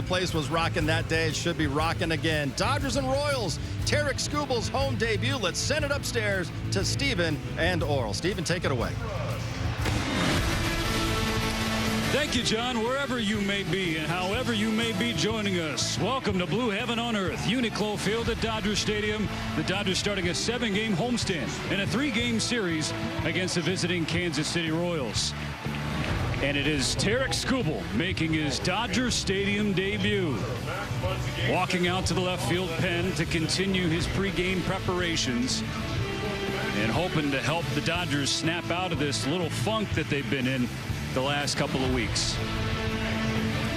place was rocking that day. It should be rocking again. Dodgers and Royals, Tarek Skubal's home debut. Let's send it upstairs to Steven and Oral. Steven, take it away. Thank you, John, wherever you may be and however you may be joining us. Welcome to Blue Heaven on Earth, Uniqlo Field at Dodger Stadium. The Dodgers starting a 7-game homestand and a 3-game series against the visiting Kansas City Royals. And it is Tarek Skubal making his Dodger Stadium debut. Walking out to the left field pen to continue his pregame preparations and hoping to help the Dodgers snap out of this little funk that they've been in the last couple of weeks.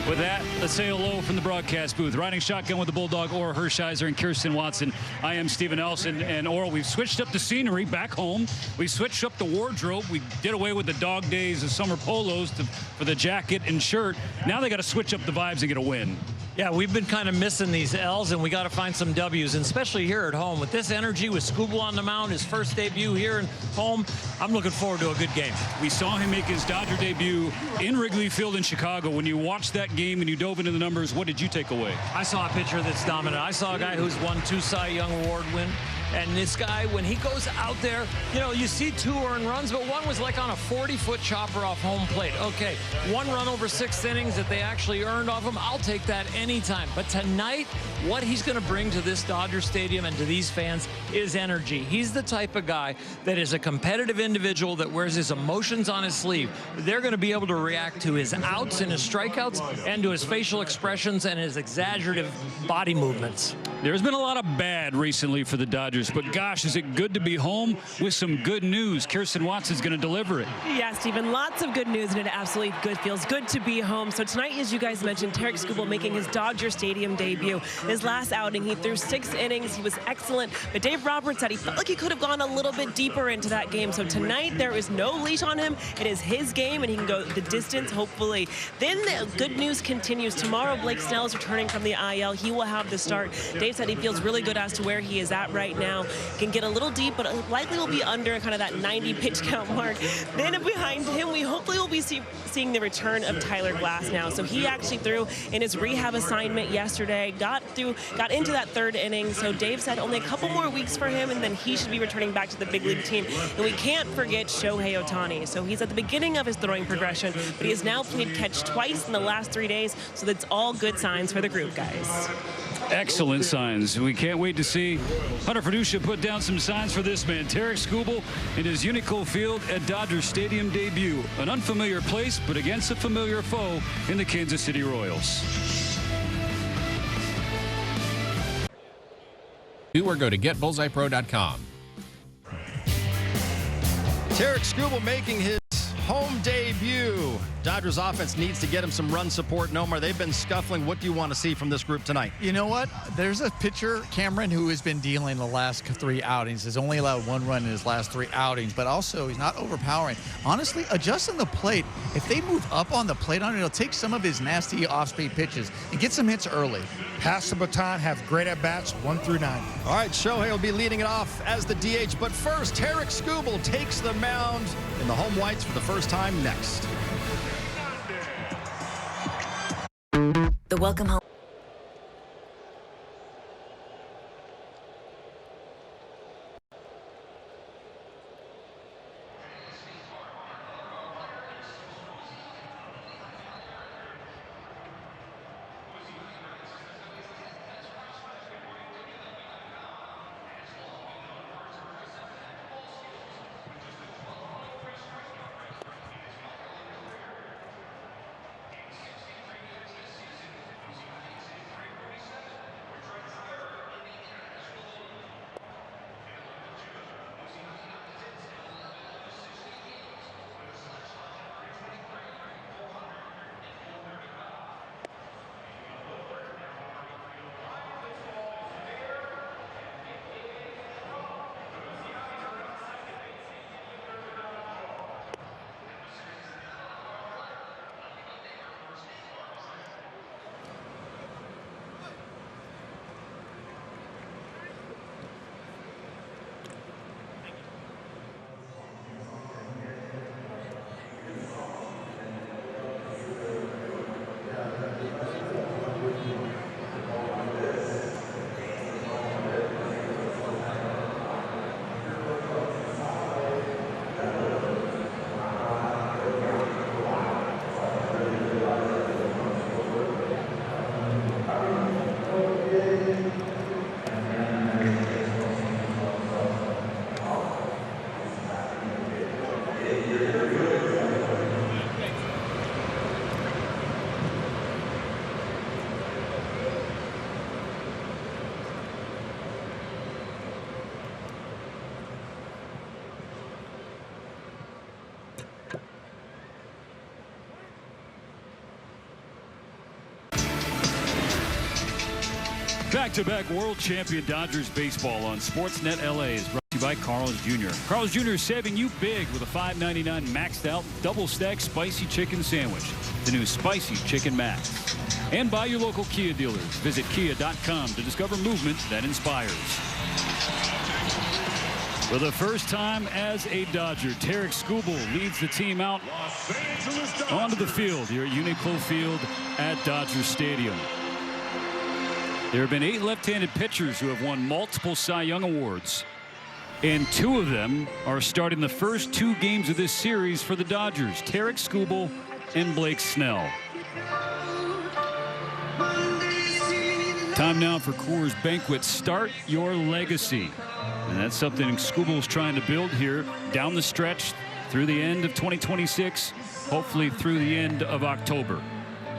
With that, let's say hello from the broadcast booth. Riding shotgun with the Bulldog, Orr Hershiser and Kirsten Watson. I am Stephen Elson. And Orr, we've switched up the scenery back home. We switched up the wardrobe. We did away with the dog days of summer polos for the jacket and shirt. Now they got to switch up the vibes and get a win. Yeah, we've been kind of missing these L's, and we got to find some W's, and especially here at home. With this energy, with Skubal on the mound, his first debut here at home, I'm looking forward to a good game. We saw him make his Dodger debut in Wrigley Field in Chicago. When you watched that game and you dove into the numbers, what did you take away? I saw a pitcher that's dominant. I saw a guy who's won 2 Cy Young Award win. And this guy, when he goes out there, you know, you see 2 earned runs, but one was like on a 40-foot chopper off home plate. Okay, 1 run over 6 innings that they actually earned off him. I'll take that anytime. But tonight, what he's going to bring to this Dodger Stadium and to these fans is energy. He's the type of guy that is a competitive individual that wears his emotions on his sleeve. They're going to be able to react to his outs and his strikeouts and to his facial expressions and his exaggerative body movements. There's been a lot of bad recently for the Dodgers, but gosh, is it good to be home with some good news. Kirsten Watson's going to deliver it. Yeah, Stephen, lots of good news, and it absolutely feels good to be home. So tonight, as you guys mentioned, Tarek Skubal making his Dodger Stadium debut. His last outing, he threw 6 innings. He was excellent, but Dave Roberts said he felt like he could have gone a little bit deeper into that game. So tonight, there is no leash on him. It is his game, and he can go the distance, hopefully. Then the good news continues. Tomorrow, Blake Snell is returning from the IL. He will have the start. Dave said he feels really good as to where he is at right now. Can get a little deep, but likely will be under kind of that 90 pitch count mark. Then behind him, we hopefully will be seeing the return of Tyler Glass now. So he actually threw in his rehab assignment yesterday, got into that 3rd inning. So Dave said only a couple more weeks for him, and then he should be returning back to the big league team. And we can't forget Shohei Ohtani. So he's at the beginning of his throwing progression, but he has now played catch twice in the last 3 days. So that's all good signs for the group, guys. Excellent signs. We can't wait to see Hunter Fiducia put down some signs for this man. Tarek Skubal in his Uniqlo Field at Dodger Stadium debut. An unfamiliar place, but against a familiar foe in the Kansas City Royals. Or go to getbullseyepro.com. Tarek Skubal making his home debut. Dodgers offense needs to get him some run support. Nomar, they've been scuffling. What do you want to see from this group tonight? You know what? There's a pitcher, Cameron, who has been dealing the last 3 outings. Has only allowed 1 run in his last 3 outings, but also he's not overpowering. Honestly, adjusting the plate, if they move up on the plate on it, it'll take some of his nasty off-speed pitches and get some hits early. Pass the baton, have great at-bats, 1 through 9. All right, Shohei will be leading it off as the DH, but first, Tarek Skubal takes the mound in the home whites for the first time next. The welcome home. Back-to-back world champion Dodgers baseball on Sportsnet LA is brought to you by Carl's Jr. Carl's Jr. is saving you big with a $5.99 maxed out double stack spicy chicken sandwich. The new spicy chicken max. And by your local Kia dealers. Visit kia.com to discover movement that inspires. For the first time as a Dodger, Tarek Skubal leads the team out onto the field here at Uniqlo Field at Dodger Stadium. There have been 8 left-handed pitchers who have won multiple Cy Young Awards, and 2 of them are starting the first 2 games of this series for the Dodgers, Tarek Skubal and Blake Snell. Time now for Coors Banquet. Start your legacy. And that's something Skubal's trying to build here down the stretch through the end of 2026, hopefully through the end of October.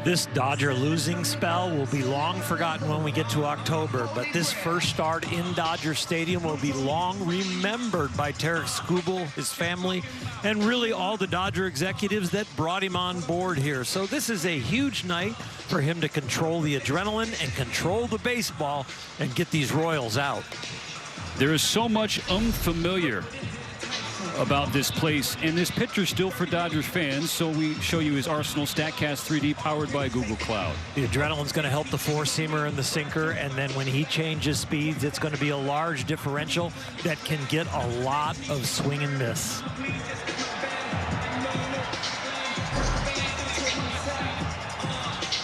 This Dodger losing spell will be long forgotten when we get to October, but this first start in Dodger Stadium will be long remembered by Tarek Skubal, his family, and really all the Dodger executives that brought him on board here. So this is a huge night for him to control the adrenaline and control the baseball and get these Royals out. There is so much unfamiliar about this place, and this pitcher still for Dodgers fans, so we show you his Arsenal StatCast 3D powered by Google Cloud. The adrenaline's going to help the four-seamer and the sinker, and then when he changes speeds, it's going to be a large differential that can get a lot of swing and miss.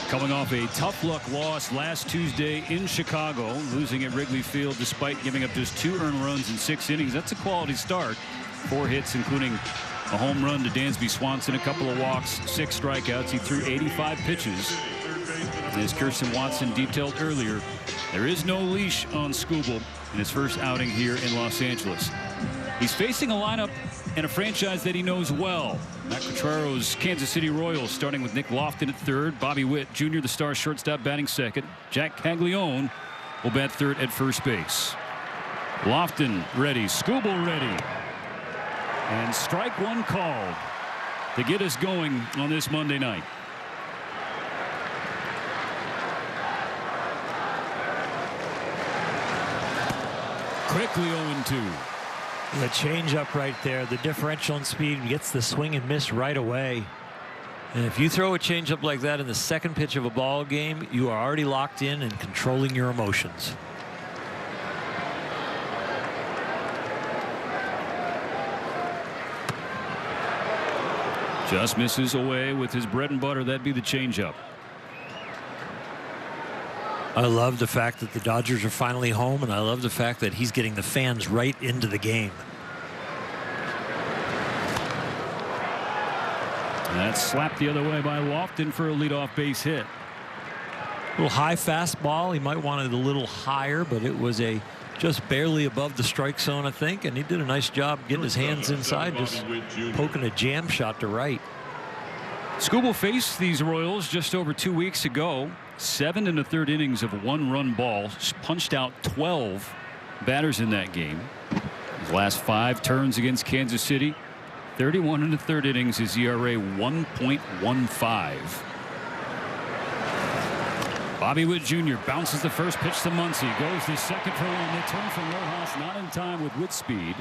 Coming off a tough luck loss last Tuesday in Chicago, losing at Wrigley Field despite giving up just 2 earned runs in 6 innings. That's a quality start. 4 hits, including a home run to Dansby Swanson, a couple of walks, 6 strikeouts. He threw 85 pitches. And as Kirsten Watson detailed earlier, there is no leash on Skubal in his first outing here in Los Angeles. He's facing a lineup and a franchise that he knows well. Matt Quattro's Kansas City Royals, starting with Nick Lofton at third, Bobby Witt Jr., the star shortstop, batting second. Jack Caglione will bat third at first base. Lofton ready, Skubal ready. And strike one called to get us going on this Monday night. Quickly 0-2. The changeup right there, the differential in speed gets the swing and miss right away. And if you throw a changeup like that in the second pitch of a ball game, you are already locked in and controlling your emotions. Just misses away with his bread and butter. That'd be the changeup. I love the fact that the Dodgers are finally home, and I love the fact that he's getting the fans right into the game. And that's slapped the other way by Lofton for a leadoff base hit. A little high fastball. He might want it a little higher, but it was just barely above the strike zone, I think, and he did a nice job getting his hands inside, just poking a jam shot to right. Skubal faced these Royals just over 2 weeks ago. 7 1/3 innings of 1-run ball, punched out 12 batters in that game. His last 5 turns against Kansas City, 31 1/3 innings, his ERA 1.15. Bobby Witt Jr. bounces the first pitch to Muncy, goes the second for one. They turn from Rojas, not in time with Witt speed.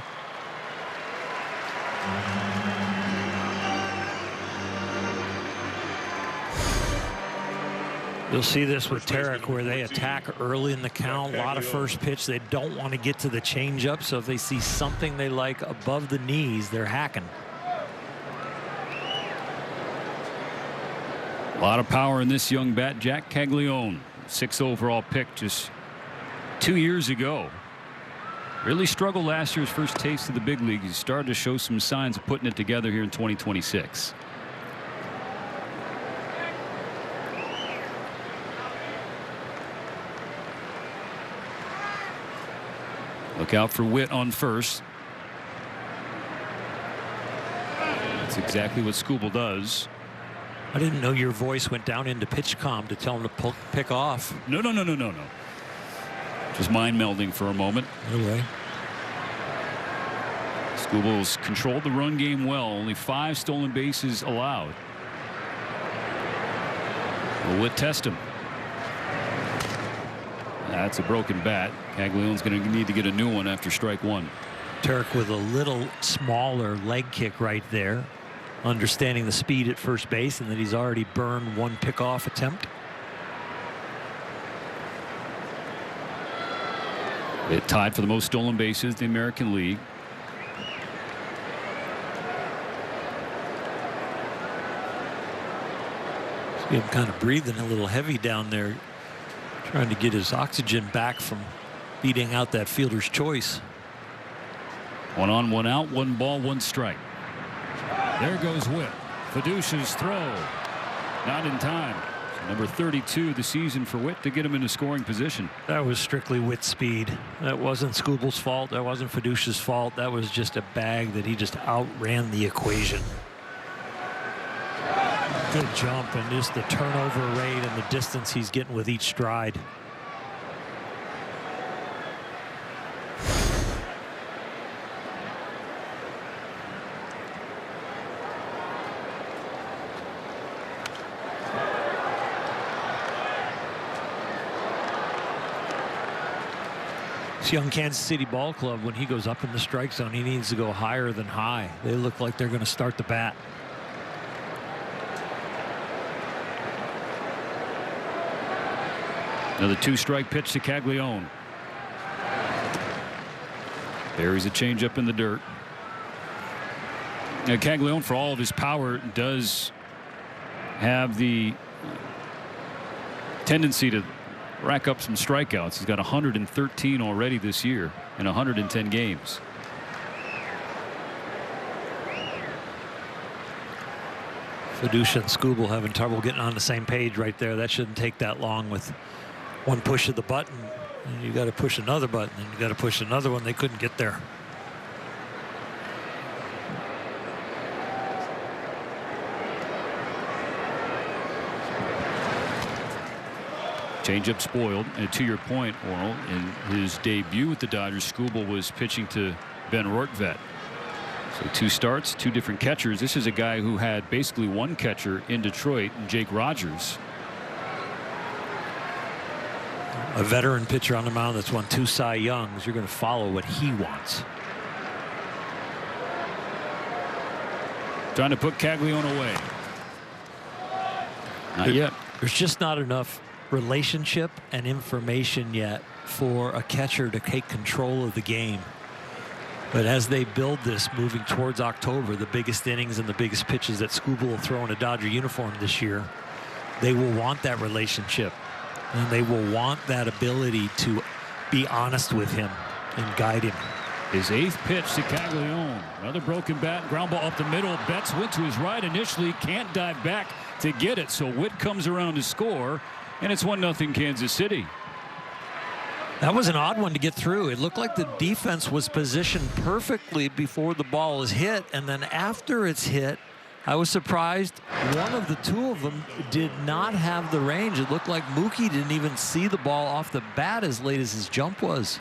You'll see this with Tarek, where they attack early in the count. A lot of first pitch. They don't want to get to the changeup, so if they see something they like above the knees, they're hacking. A lot of power in this young bat, Jack Caglione, 6th overall pick just 2 years ago. Really struggled last year's first taste of the big league. He started to show some signs of putting it together here in 2026. Look out for Witt on first. That's exactly what Skubal does. I didn't know your voice went down into pitch comm to tell him to pick off. No. Just mind melding for a moment. Anyway. Skubal's controlled the run game well. Only 5 stolen bases allowed. Will Witt test him? That's a broken bat. Caglianone's going to need to get a new one after strike one. Turk with a little smaller leg kick right there, understanding the speed at first base and that he's already burned one pickoff attempt. It tied for the most stolen bases in the American League. See him kind of breathing a little heavy down there, trying to get his oxygen back from beating out that fielder's choice. 1 on, 1 out, 1 ball, 1 strike. There goes Witt. Fiducia's throw. Not in time. So number 32 the season for Witt to get him into scoring position. That was strictly Witt's speed. That wasn't Skubal's fault. That wasn't Fiducia's fault. That was just a bag that he just outran the equation. Good jump, and just the turnover rate and the distance he's getting with each stride. This young Kansas City ball club, when he goes up in the strike zone, he needs to go higher than high. They look like they're going to start the bat. Another 2-strike pitch to Caglianone. Buries a changeup in the dirt. Now, Caglianone, for all of his power, does have the tendency to rack up some strikeouts. He's got 113 already this year in 110 games. Fiducia and Skubal having trouble getting on the same page right there. That shouldn't take that long with one push of the button. And you got to push another button, and you got to push another one. They couldn't get there. Changeup spoiled, and to your point, Oral, in his debut with the Dodgers, Skubal was pitching to Ben Rortvedt. So 2 starts, 2 different catchers. This is a guy who had basically 1 catcher in Detroit, Jake Rogers. A veteran pitcher on the mound that's won 2 Cy Youngs. You're going to follow what he wants. Trying to put Caglianone away. Not yet. There's just not enough relationship and information yet for a catcher to take control of the game. But as they build this moving towards October, the biggest innings and the biggest pitches that Skubal will throw in a Dodger uniform this year, they will want that relationship, and they will want that ability to be honest with him and guide him. His 8th pitch to Caglianone. Another broken bat, ground ball up the middle. Betts went to his right initially, can't dive back to get it, so Witt comes around to score, and it's 1-0 Kansas City. That was an odd one to get through. It looked like the defense was positioned perfectly before the ball is hit, and then after it's hit, I was surprised one of the 2 of them did not have the range. It looked like Mookie didn't even see the ball off the bat as late as his jump was.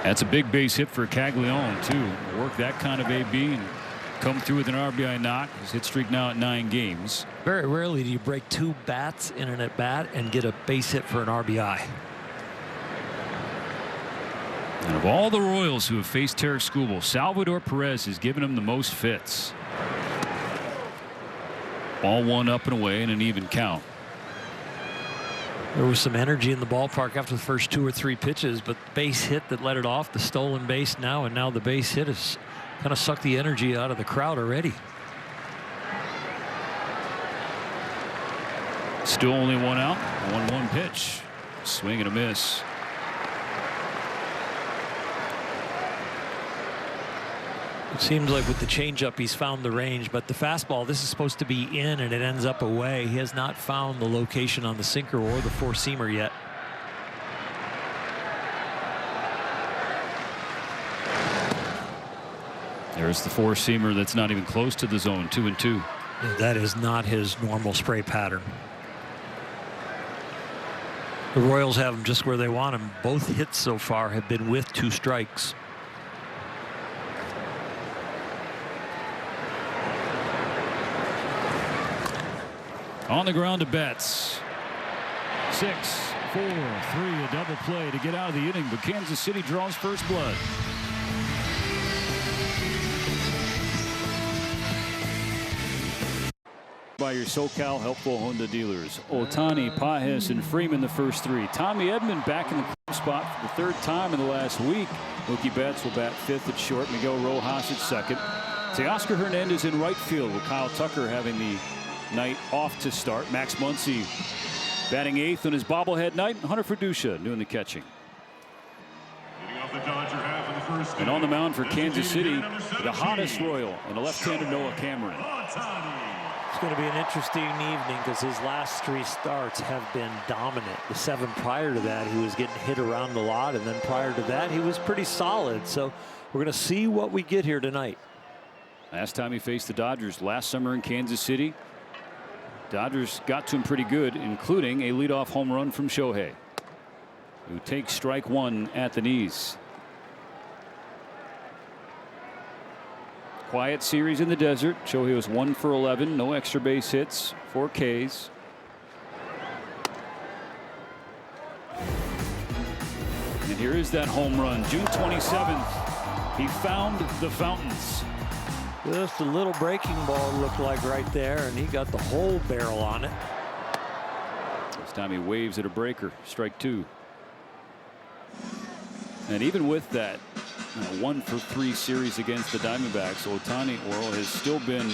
That's a big base hit for Caglianone, too. Work that kind of AB and come through with an RBI knock. His hit streak now at 9 games. Very rarely do you break 2 bats in an at-bat and get a base hit for an RBI. And of all the Royals who have faced Tarik Skubal, Salvador Perez has given him the most fits. Ball 1 up and away and an even count. There was some energy in the ballpark after the first 2 or 3 pitches, but the base hit that let it off, the stolen base now, and now the base hit has kind of sucked the energy out of the crowd already. Still only 1 out, 1-1 pitch. Swing and a miss. It seems like with the changeup he's found the range, but the fastball, this is supposed to be in and it ends up away. He has not found the location on the sinker or the 4-seamer yet. There's the 4-seamer that's not even close to the zone. 2-2. That is not his normal spray pattern. The Royals have him just where they want him. Both hits so far have been with 2 strikes. On the ground to Betts. 6, 4, 3, a double play to get out of the inning, but Kansas City draws first blood. By your SoCal Helpful Honda dealers. Ohtani, Pages, and Freeman the first three. Tommy Edman back in the spot for the third time in the last week. Mookie Betts will bat fifth at short. Miguel Rojas at second. Teoscar Hernandez in right field with Kyle Tucker having the night off to start. Max Muncy batting eighth on his bobblehead night. Hunter Fredusha doing the catching. And on the mound for Kansas City, the hottest Royal and the left-hander Noah Cameron. It's going to be an interesting evening because his last three starts have been dominant. The 7 prior to that, he was getting hit around a lot, and then prior to that, he was pretty solid. So we're going to see what we get here tonight. Last time he faced the Dodgers last summer in Kansas City, Dodgers got to him pretty good, including a leadoff home run from Shohei, who takes strike one at the knees. Quiet series in the desert. Shohei was 1 for 11, no extra base hits, 4 Ks. And here is that home run, June 27th. He found the fountains. Just a little breaking ball looked like right there, and he got the whole barrel on it. This time he waves at a breaker, strike 2. And even with that 1 for 3 series against the Diamondbacks, Ohtani has still been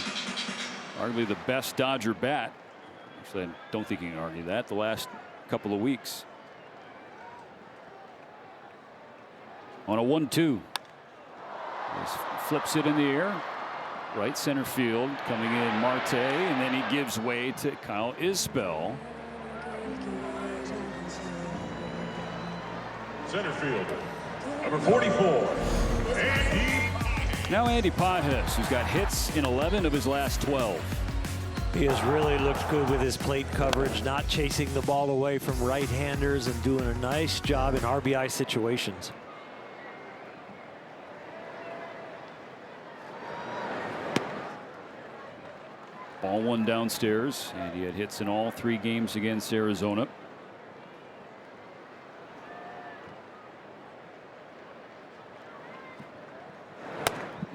arguably the best Dodger bat. Actually, I don't think you can argue that the last couple of weeks. On a 1-2, flips it in the air, right center field, coming in Marte, and then he gives way to Kyle Isbell. Center field, number 44, Andy. Now Andy Pages, who's got hits in 11 of his last 12. He has really looked good with his plate coverage, not chasing the ball away from right-handers and doing a nice job in RBI situations. Ball one downstairs, and he had hits in all 3 games against Arizona.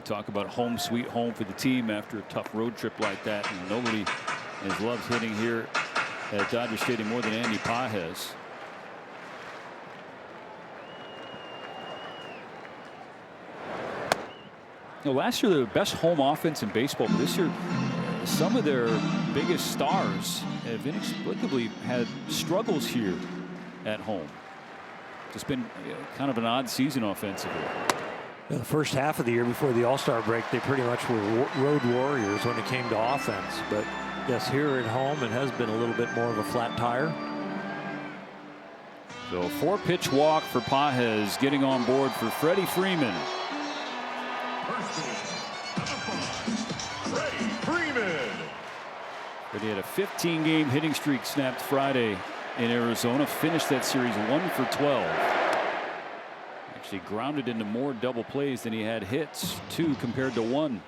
Talk about home sweet home for the team after a tough road trip like that, and nobody has loved hitting here at Dodger Stadium more than Andy Pages. Last year they were the best home offense in baseball, but this year some of their biggest stars have inexplicably had struggles here at home. It's been kind of an odd season offensively. The first half of the year before the All-Star break, they pretty much were road warriors when it came to offense. But yes, here at home, it has been a little bit more of a flat tire. So 4-pitch walk for Pages, getting on board for Freddie Freeman. Freddie Freeman. But he had a 15-game hitting streak snapped Friday in Arizona. Finished that series 1 for 12. He grounded into more double plays than he had hits, 2 compared to 1.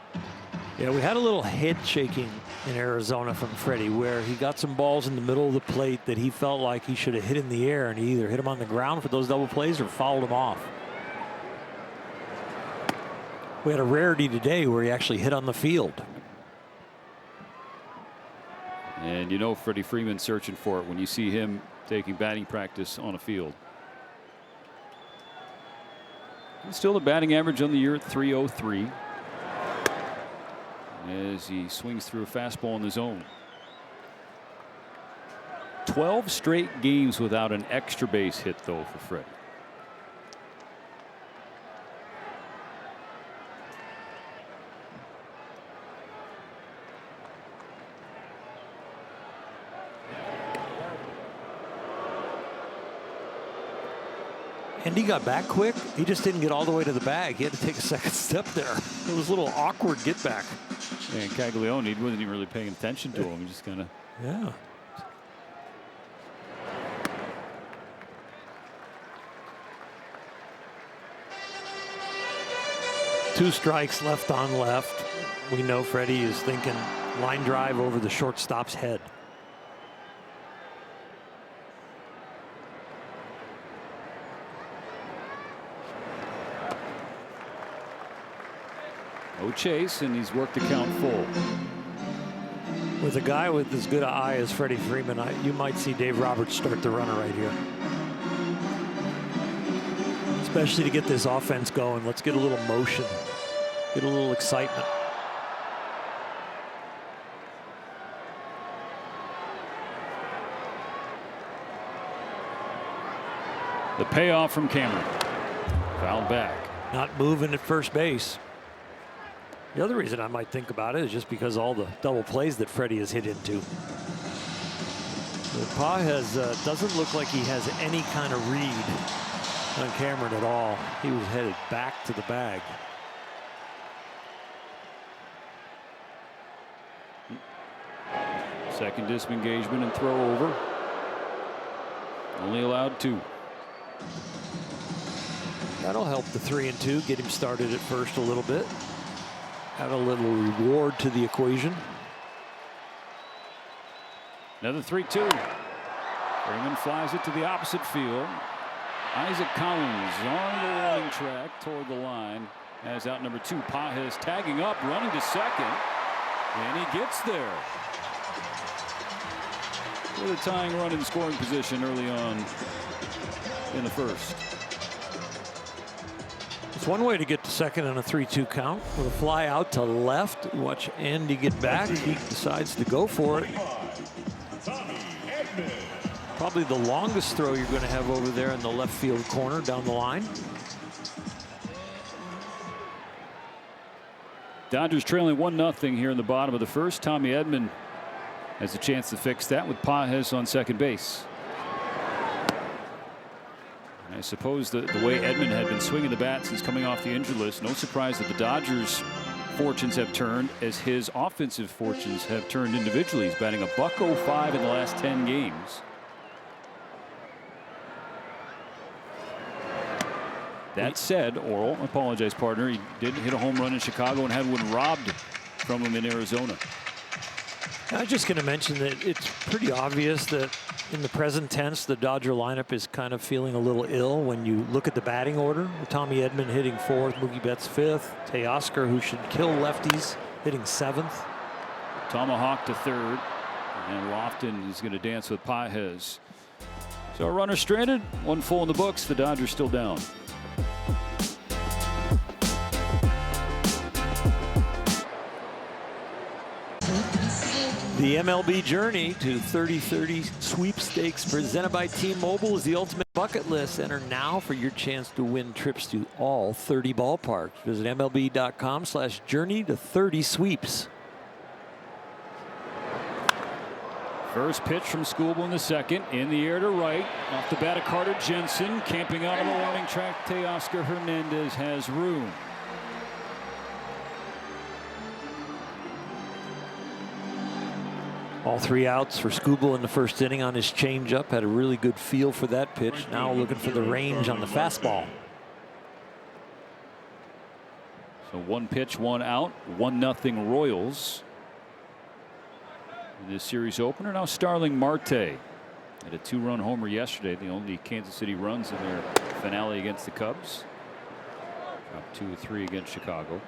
Yeah, we had a little head shaking in Arizona from Freddie, where he got some balls in the middle of the plate that he felt like he should have hit in the air, and he either hit them on the ground for those double plays or fouled them off. We had a rarity today where he actually hit on the field. And you know Freddie Freeman searching for it when you see him taking batting practice on a field. Still the batting average on the year at .303 as he swings through a fastball in the zone. 12 straight games without an extra base hit, though, for Freddie. And he got back quick. He just didn't get all the way to the bag. He had to take a second step there. It was a little awkward get back. And Caglione, he wasn't even really paying attention to him. He just kind of. Yeah. Two strikes, left on left. We know Freddie is thinking line drive over the shortstop's head. No chase, and he's worked the count full. With a guy with as good an eye as Freddie Freeman, you might see Dave Roberts start the runner right here. Especially to get this offense going. Let's get a little motion, get a little excitement. The payoff from Cameron. Fouled back. Not moving at first base. The other reason I might think about it is just because all the double plays that Freddie has hit into. Pages doesn't look like he has any kind of read on Cameron at all. He was headed back to the bag. Second disengagement and throw over. Only allowed 2. That'll help the 3-2, get him started at first a little bit. Add a little reward to the equation. Another 3-2. Freeman flies it to the opposite field. Isaac Collins on the warning track toward the line. As out number 2, Pages tagging up, running to second. And he gets there. With a tying run in scoring position early on in the first. It's one way to get to second on a 3-2 count. With a fly out to left. Watch Andy get back. He decides to go for it. Probably the longest throw you're going to have over there in the left field corner down the line. Dodgers trailing 1-0 here in the bottom of the first. Tommy Edman has a chance to fix that with Pages on second base. I suppose the way Edman had been swinging the bat since coming off the injured list, no surprise that the Dodgers' fortunes have turned as his offensive fortunes have turned individually. He's batting $105 in the last 10 games. That said, Oral, I apologize, partner, he did hit a home run in Chicago and had one robbed from him in Arizona. I was just going to mention that it's pretty obvious that in the present tense, the Dodger lineup is kind of feeling a little ill when you look at the batting order. With Tommy Edman hitting 4th, Mookie Betts 5th, Teoscar, who should kill lefties, hitting 7th. Tomahawk to 3rd, and Lofton is going to dance with Pages. So a runner stranded, 1 full in the books. The Dodgers still down. The MLB journey to 30-30 sweepstakes presented by T-Mobile is the ultimate bucket list. Enter now for your chance to win trips to all 30 ballparks. Visit MLB.com/journey to 30 sweeps. First pitch from Skubal in the second. In the air to right. Off the bat of Carter Jensen. Camping out on the warning track. Teoscar Hernandez has room. All 3 outs for Skubal in the first inning on his changeup. Had a really good feel for that pitch. Now looking for the range on the fastball. So 1 pitch, 1 out. 1-0 Royals. In this series opener. Now Starling Marte had a 2-run homer yesterday. The only Kansas City runs in their finale against the Cubs. Dropped 2-3 against Chicago.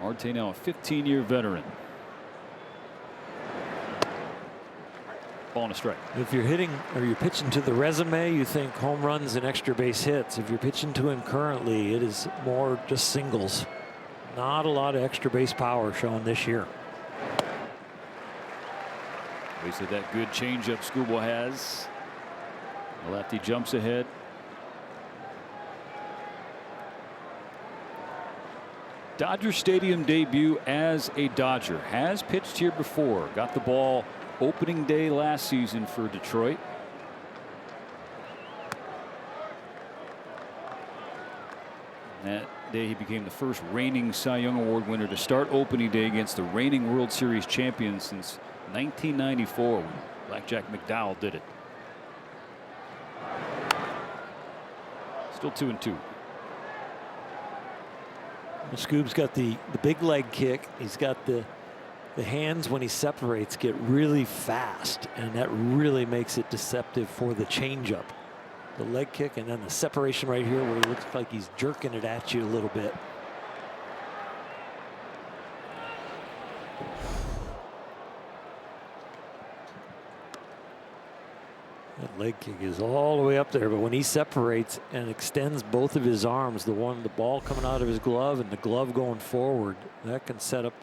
Marte now a 15-year veteran. Ball and a strike. If you're hitting or you're pitching to the resume, you think home runs and extra base hits. If you're pitching to him currently, it is more just singles. Not a lot of extra base power shown this year. We said that good changeup Skubal has. The lefty jumps ahead. Dodger Stadium debut as a Dodger. Has pitched here before. Got the ball opening day last season for Detroit. That day he became the first reigning Cy Young Award winner to start opening day against the reigning World Series champion since 1994 when Blackjack McDowell did it. Still 2-2. Scoob's got the big leg kick. He's got the hands when he separates get really fast, and that really makes it deceptive for the changeup. The leg kick and then the separation right here where it looks like he's jerking it at you a little bit. That leg kick is all the way up there, but when he separates and extends both of his arms, the ball coming out of his glove and the glove going forward, that can set up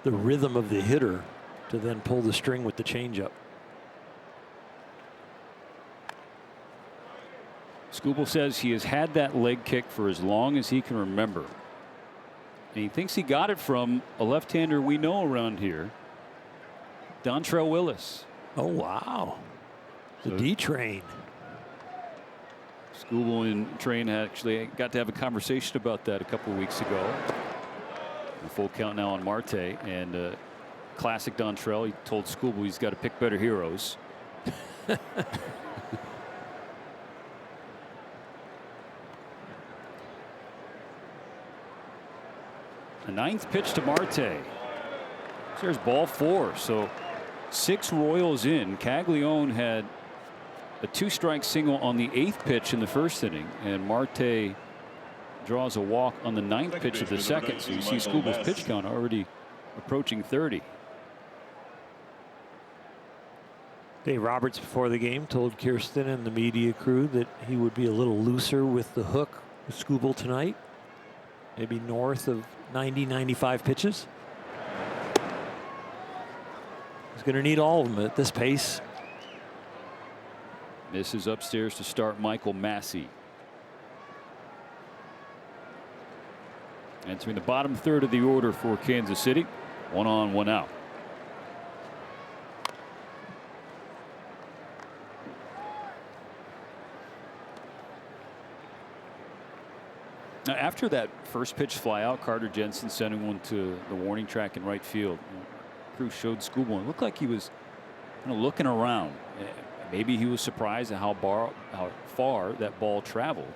the rhythm of the hitter to then pull the string with the changeup. Skubal says he has had that leg kick for as long as he can remember. And he thinks he got it from a left-hander we know around here, Dontrell Willis. Oh, wow. The D-Train. Skubal and Train actually got to have a conversation about that a couple of weeks ago. A full count now on Marte, and classic Dontrell. He told Skubal he's got to pick better heroes. A ninth pitch to Marte. There's ball 4. So 6 Royals in. Caglione had a 2-strike single on the 8th pitch in the first inning, and Marte draws a walk on the 9th pitch of the second. So you see Skubal's pitch count already approaching 30. Dave Roberts before the game told Kirsten and the media crew that he would be a little looser with the hook with Skubal tonight. Maybe north of 90, 95 pitches. He's going to need all of them at this pace. Misses upstairs to start Michael Massey. Entering the bottom third of the order for Kansas City. 1 on, 1 out. Now, after that first pitch fly out, Carter Jensen sending one to the warning track in right field. Crew showed Skubal. It looked like he was kind of looking around. Maybe he was surprised at how far that ball traveled.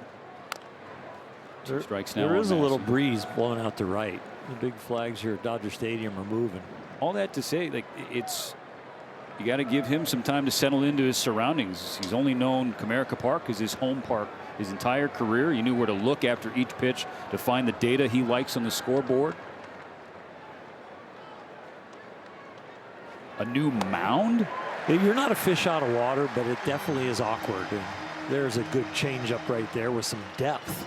Strikes now. There is a little breeze blowing out to right. The big flags here at Dodger Stadium are moving. All that to say, like, you got to give him some time to settle into his surroundings. He's only known Comerica Park as his home park his entire career. He knew where to look after each pitch to find the data he likes on the scoreboard. A new mound. You're not a fish out of water, but it definitely is awkward. And there's a good changeup right there with some depth.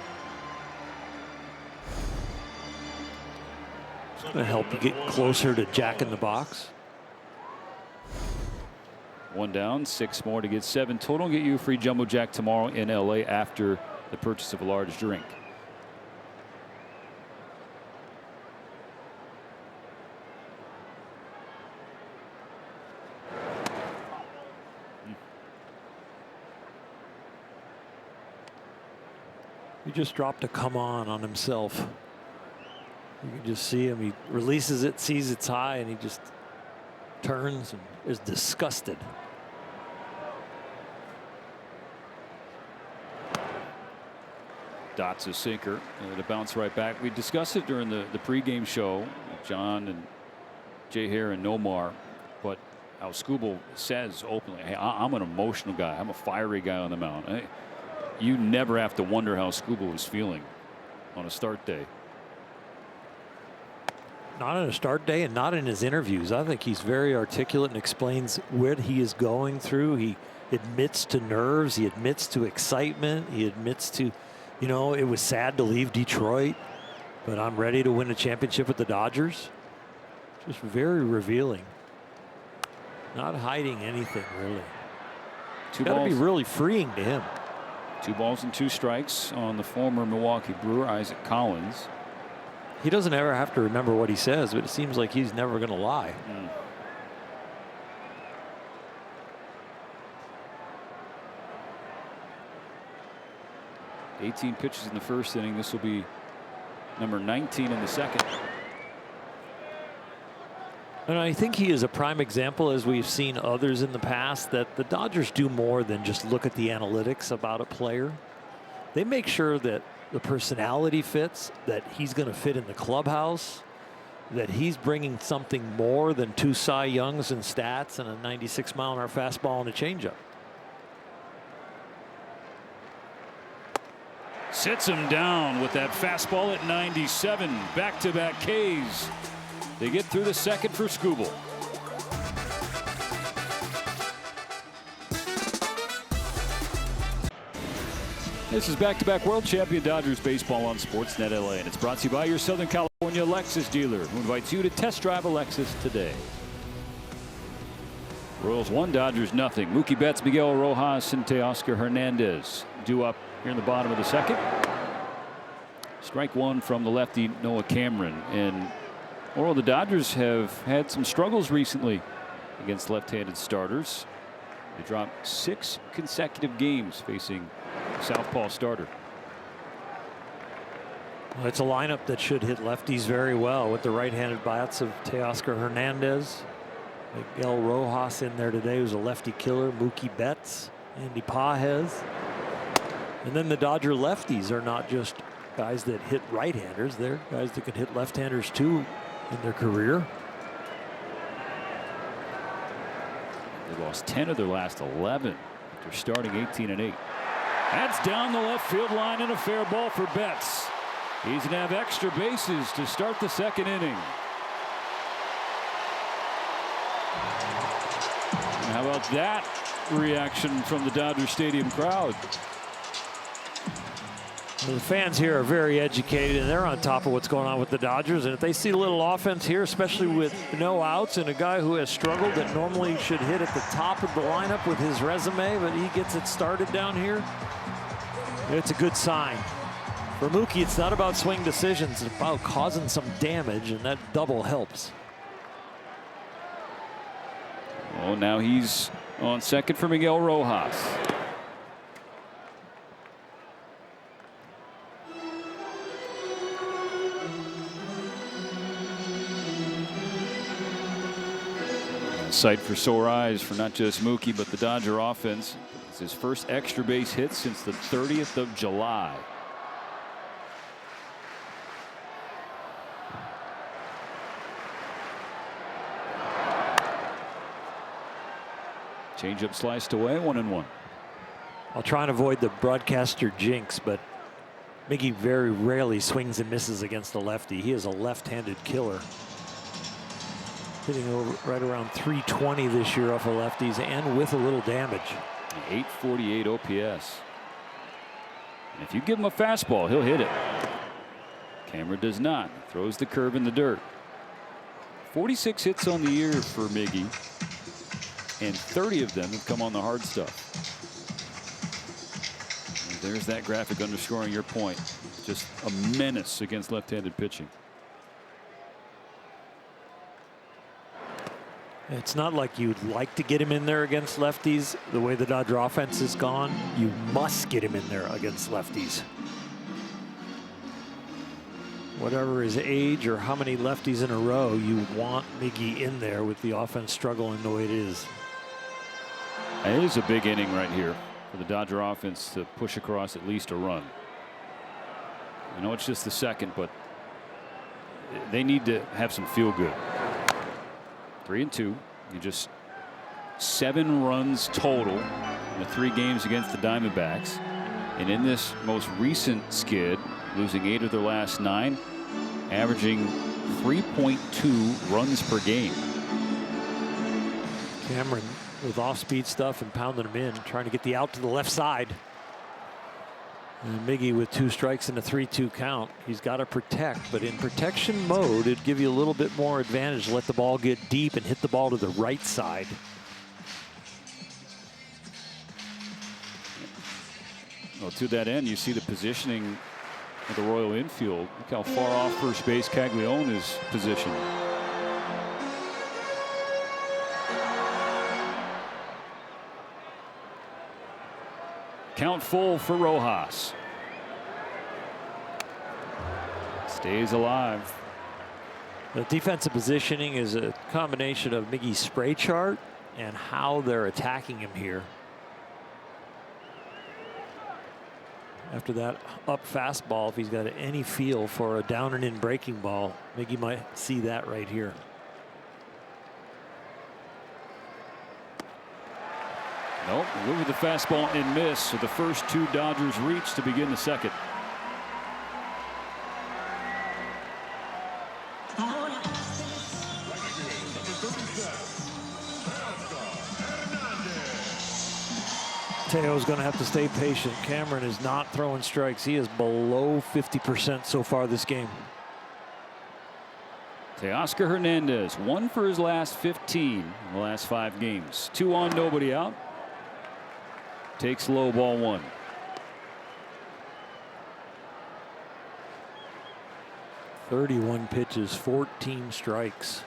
It's going to help you get closer to Jack in the Box. 1 down, 6 more to get 7 total. Get you a free Jumbo Jack tomorrow in LA after the purchase of a large drink. He just dropped a come on himself. You can just see him. He releases it, sees it's high, and he just turns and is disgusted. Dots a sinker to bounce right back. We discussed it during the pregame show, John and Jay Hare and Nomar, but how Skubal says openly, hey, I'm an emotional guy. I'm a fiery guy on the mound. You never have to wonder how Skubal is feeling on a start day. Not on a start day and not in his interviews. I think he's very articulate and explains what he is going through. He admits to nerves. He admits to excitement. He admits to, you know, it was sad to leave Detroit, but I'm ready to win a championship with the Dodgers. Just very revealing. Not hiding anything, really. It's got to be really freeing to him. 2 balls and 2 strikes on the former Milwaukee Brewer, Isaac Collins. He doesn't ever have to remember what he says, but it seems like he's never going to lie. 18 pitches in the first inning. This will be number 19 in the second. And I think he is a prime example, as we've seen others in the past, that the Dodgers do more than just look at the analytics about a player. They make sure that the personality fits, that he's going to fit in the clubhouse, that he's bringing something more than 2 Cy Youngs and stats and a 96-mile-an-hour fastball and a changeup. Sits him down with that fastball at 97. Back-to-back Ks. They get through the second for Skubal. This is back-to-back world champion Dodgers baseball on Sportsnet LA, and it's brought to you by your Southern California Lexus dealer, who invites you to test drive a Lexus today. Royals 1, Dodgers nothing. Mookie Betts, Miguel Rojas, and Teoscar Hernandez due up here in the bottom of the second. Strike one from the lefty Noah Cameron. And Oral, the Dodgers have had some struggles recently against left-handed starters. They dropped 6 consecutive games facing southpaw starter. Well, it's a lineup that should hit lefties very well with the right-handed bats of Teoscar Hernandez. Miguel Rojas in there today, who's a lefty killer. Mookie Betts, Andy Pages. And then the Dodger lefties are not just guys that hit right-handers. They're guys that can hit left-handers too in their career. They lost 10 of their last 11 after starting 18-8. That's down the left field line and a fair ball for Betts. He's going to have extra bases to start the second inning. How about that reaction from the Dodger Stadium crowd? Well, the fans here are very educated, and they're on top of what's going on with the Dodgers. And if they see a little offense here, especially with no outs and a guy who has struggled that normally should hit at the top of the lineup with his resume, but he gets it started down here, it's a good sign. For Mookie, it's not about swing decisions. It's about causing some damage, and that double helps. Oh, now he's on second for Miguel Rojas. Sight for sore eyes for not just Mookie, but the Dodger offense. It's his first extra base hit since the 30th of July. Changeup sliced away, 1-1. I'll try and avoid the broadcaster jinx, but Miggy very rarely swings and misses against the lefty. He is a left-handed killer. Hitting over right around 320 this year off of lefties and with a little damage. 848 OPS. And if you give him a fastball, he'll hit it. Cameron does not. Throws the curve in the dirt. 46 hits on the year for Miggy, and 30 of them have come on the hard stuff. And there's that graphic underscoring your point. Just a menace against left-handed pitching. It's not like you'd like to get him in there against lefties. The way the Dodger offense is gone, you must get him in there against lefties. Whatever his age or how many lefties in a row, you want Miggy in there with the offense struggling the way it is. It is a big inning right here for the Dodger offense to push across at least a run. I know it's just the second, but they need to have some feel good. 3-2. You just 7 runs total in the 3 games against the Diamondbacks. And in this most recent skid, losing 8 of their last 9, averaging 3.2 runs per game. Cameron with off-speed stuff and pounding him in, trying to get the out to the left side. And Miggy with 2 strikes and a 3-2 count. He's got to protect, but in protection mode, it'd give you a little bit more advantage to let the ball get deep and hit the ball to the right side. Well, to that end, you see the positioning of the Royal infield. Look how far off first base Caglione is positioned. Count full for Rojas. Stays alive. The defensive positioning is a combination of Miggy's spray chart and how they're attacking him here. After that up fastball, if he's got any feel for a down and in breaking ball, Miggy might see that right here. Nope, with the fastball and miss. So the first 2 Dodgers reach to begin the second. Teo's going to have to stay patient. Cameron is not throwing strikes. He is below 50% so far this game. Teoscar Hernandez, 1 for his last 15 in the last 5 games. 2 on, nobody out. Takes low, ball 1. "31 pitches, 14 strikes.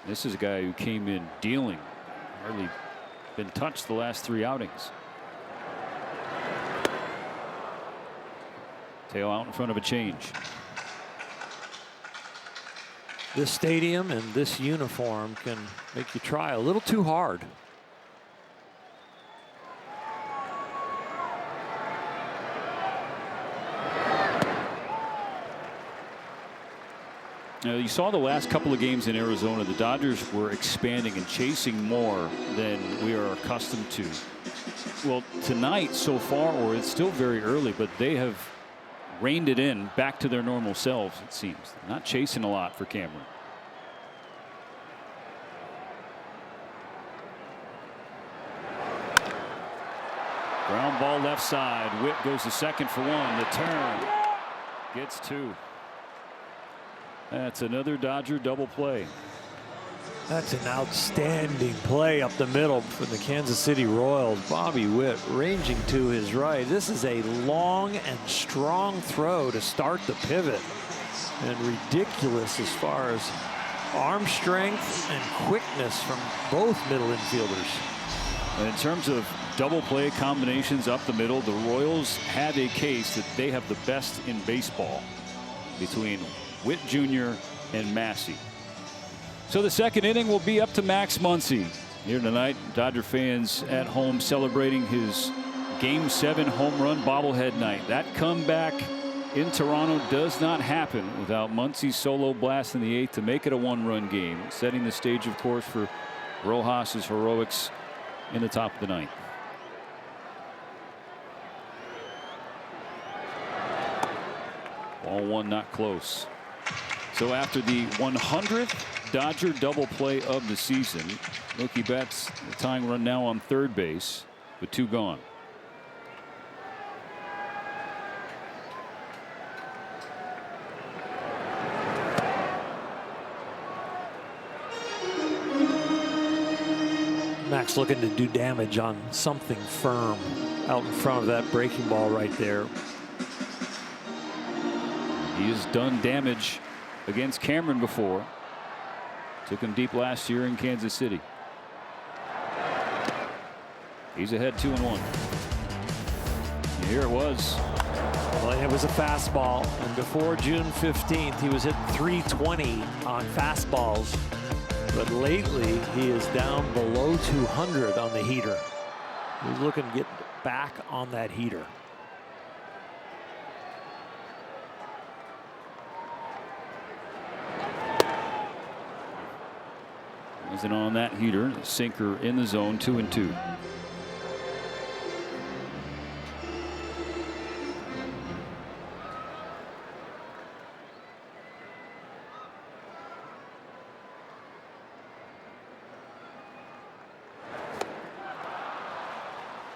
This is a guy who came in dealing. Hardly been touched the last 3 outings. Teo out in front of a change. This stadium and this uniform can make you try a little too hard. Now, you saw the last couple of games in Arizona. The Dodgers were expanding and chasing more than we are accustomed to. Well, tonight so far, or it's still very early, but they have reined it in back to their normal selves, it seems. Not chasing a lot for Cameron. Ground ball left side. Witt goes to second for 1. The turn gets 2. That's another Dodger double play. That's an outstanding play up the middle for the Kansas City Royals. Bobby Witt ranging to his right. This is a long and strong throw to start the pivot, and ridiculous as far as arm strength and quickness from both middle infielders. And in terms of double play combinations up the middle, the Royals have a case that they have the best in baseball between Witt Jr. and Massey. So the second inning will be up to Max Muncy. Here tonight, Dodger fans at home celebrating his Game 7 home run bobblehead night. That comeback in Toronto does not happen without Muncy's solo blast in the 8th to make it a 1-run game, setting the stage, of course, for Rojas's heroics in the top of the 9th. Ball 1 not close. So after the 100th Dodger double play of the season, Mookie Betts, the tying run now on third base with 2 gone. Max looking to do damage on something firm out in front of that breaking ball right there. He has done damage against Cameron before. Took him deep last year in Kansas City. He's ahead 2-1. And here it was. Well, it was a fastball, and before June 15th he was hitting 320 on fastballs, but lately he is down below 200 on the heater. He's looking to get back on that heater. Isn't on that heater. Sinker in the zone, 2-2.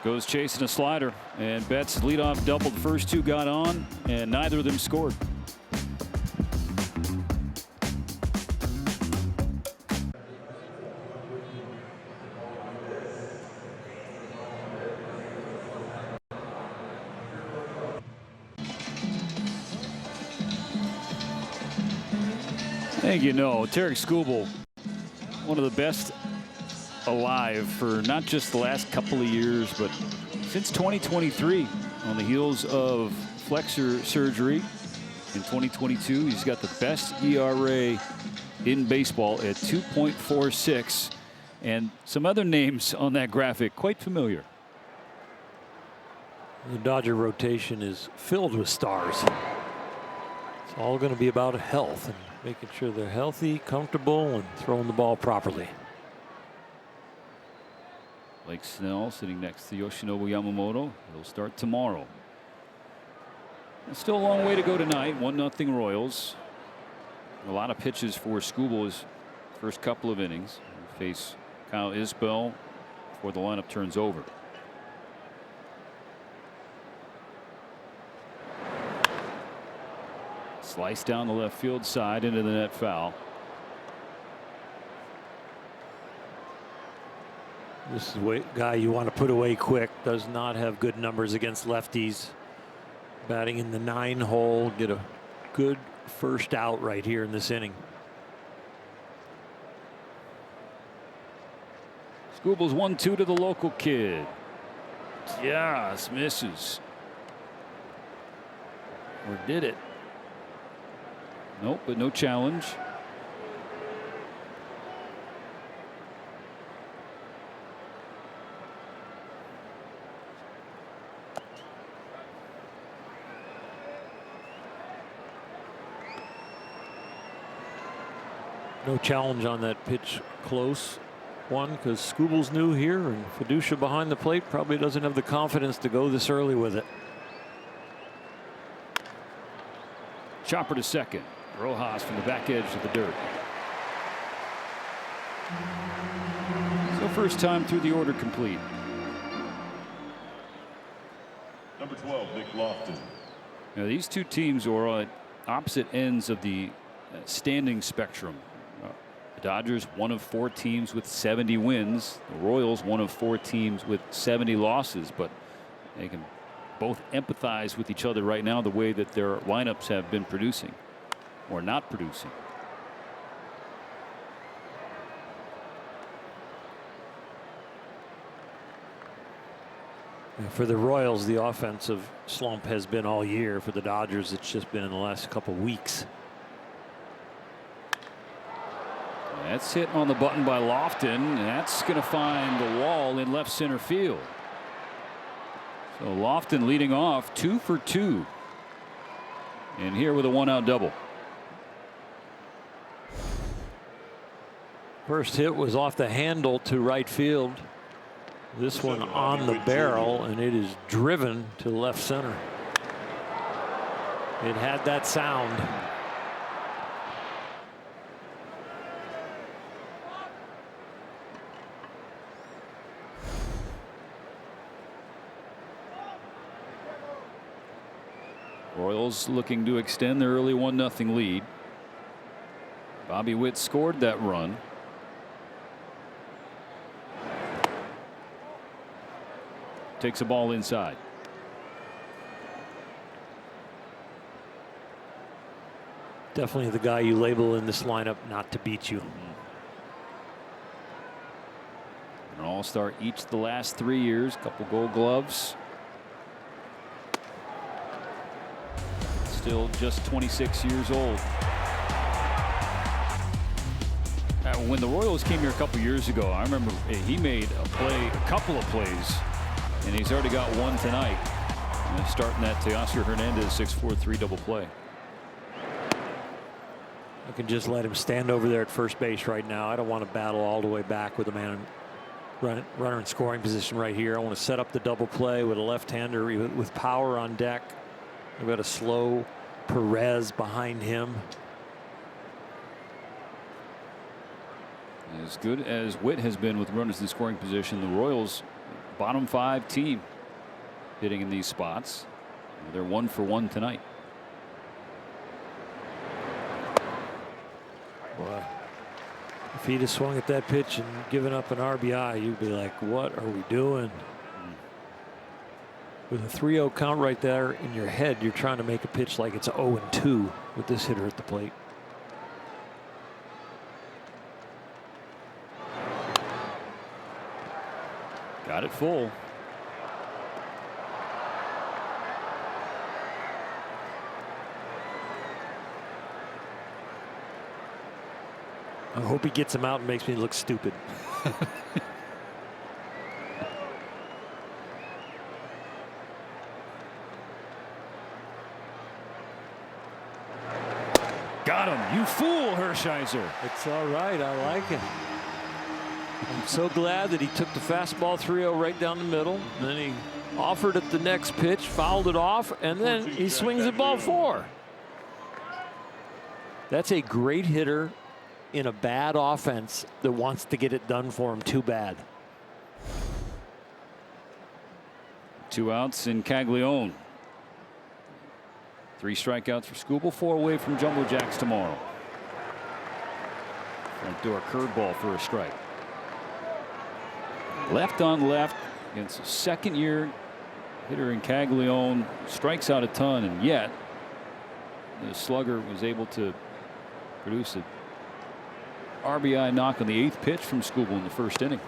Goes chasing a slider, and Betts leadoff double. The first 2 got on, and neither of them scored. You know, Tarek Skubal, one of the best alive for not just the last couple of years, but since 2023, on the heels of flexor surgery in 2022. He's got the best ERA in baseball at 2.46, and some other names on that graphic quite familiar. The Dodger rotation is filled with stars. It's all going to be about health and making sure they're healthy, comfortable, and throwing the ball properly. Blake Snell sitting next to Yoshinobu Yamamoto. He'll start tomorrow. It's still a long way to go tonight. 1-0 Royals. A lot of pitches for Skubal his first couple of innings. He'll face Kyle Isbell before the lineup turns over. Slice down the left field side into the net foul. This is a guy you want to put away quick. Does not have good numbers against lefties. Batting in the 9 hole. Get a good first out right here in this inning. Scoobles 1-2 to the local kid. Yes, misses. Or did it? Nope, but no challenge. No challenge on that pitch close one because Scoobles new here, and Fiducia behind the plate probably doesn't have the confidence to go this early with it. Chopper to second. Rojas from the back edge of the dirt. So first time through the order complete. Number 12, Nick Lofton. Now these two teams are on opposite ends of the standing spectrum. The Dodgers, one of 4 teams with 70 wins. The Royals, one of 4 teams with 70 losses. But they can both empathize with each other right now the way that their lineups have been producing or not producing. For the Royals, the offensive slump has been all year. For the Dodgers, it's just been in the last couple weeks. That's hit on the button by Lofton. That's going to find the wall in left center field. So Lofton leading off 2 for 2. And here with a 1-out double. First hit was off the handle to right field. This one on the barrel, and it is driven to left center. It had that sound. Royals looking to extend their early 1-0 lead. Bobby Witt scored that run. Takes a ball inside. Definitely the guy you label in this lineup not to beat you. An all-star each the last 3 years. Couple Gold Gloves. Still just 26 years old. When the Royals came here a couple years ago, I remember he made a couple of plays, and he's already got one tonight. And starting that Teoscar Hernandez 6-4-3 double play. I can just let him stand over there at first base right now. I don't want to battle all the way back with a man runner in scoring position right here. I want to set up the double play with a left-hander with power on deck. We've got a slow Perez behind him. As good as Witt has been with runners in scoring position, the Royals bottom 5 team hitting in these spots. They're 1 for 1 tonight. Boy, if he'd have swung at that pitch and given up an RBI, you'd be like, what are we doing? With a 3-0 count right there in your head, you're trying to make a pitch like it's 0-2 with this hitter at the plate. Got it full. I hope he gets him out and makes me look stupid. Got him. You fool, Hershiser. It's all right. I like it. I'm so glad that he took the fastball 3-0 right down the middle. Then he offered at the next pitch, fouled it off, and then he swings at ball 4. That's a great hitter in a bad offense that wants to get it done for him too bad. 2 outs in Caglione. 3 strikeouts for Skubal, 4 away from Jumbo Jacks tomorrow. Front door curveball for a strike. Left on left against a second-year hitter in Caglione. Strikes out a ton, and yet the slugger was able to produce an RBI knock on the 8th pitch from Skubal in the first inning.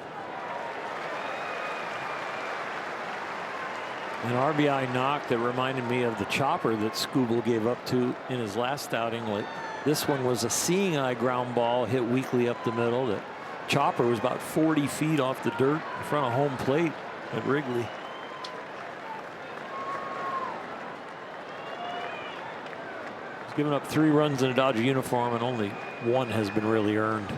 An RBI knock that reminded me of the chopper that Skubal gave up to in his last outing. Like, this one was a seeing eye ground ball hit weakly up the middle. That chopper was about 40 feet off the dirt in front of home plate at Wrigley. He's given up 3 runs in a Dodger uniform, and only 1 has been really earned.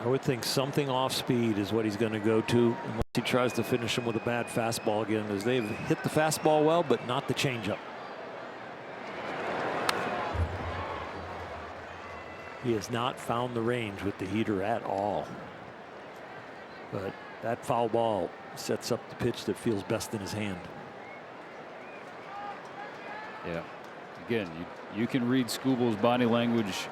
I would think something off speed is what he's going to go to unless he tries to finish him with a bad fastball again, as they've hit the fastball well, but not the changeup. He has not found the range with the heater at all. But that foul ball sets up the pitch that feels best in his hand. Yeah. Again, you can read Skubal's body language.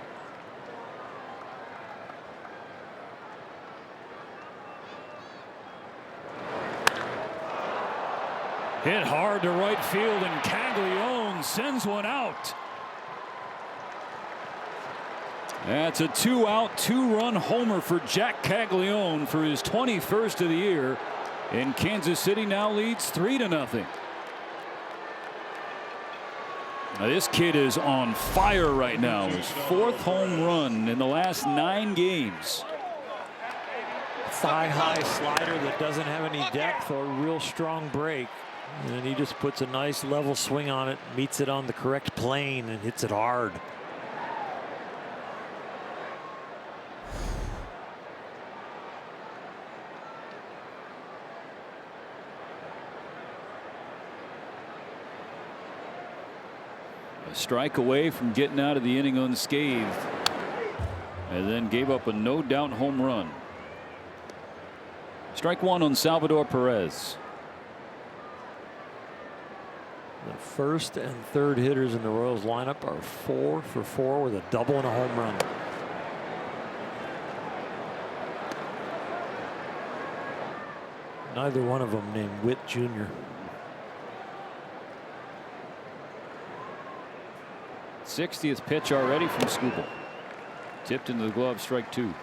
Hit hard to right field, and Caglione sends one out. That's a 2-out, 2-run homer for Jack Caglione for his 21st of the year. And Kansas City now leads 3-0. Now this kid is on fire right now. His 4th home run in the last 9 games. Thigh-high slider that doesn't have any depth or real strong break. And he just puts a nice level swing on it, meets it on the correct plane, and hits it hard. A strike away from getting out of the inning unscathed, and then gave up a no-doubt home run. Strike 1 on Salvador Perez. The first and third hitters in the Royals lineup are 4 for 4 with a double and a home run. Neither one of them named Witt Jr. '60th pitch already from Skubal. Tipped into the glove, strike 2.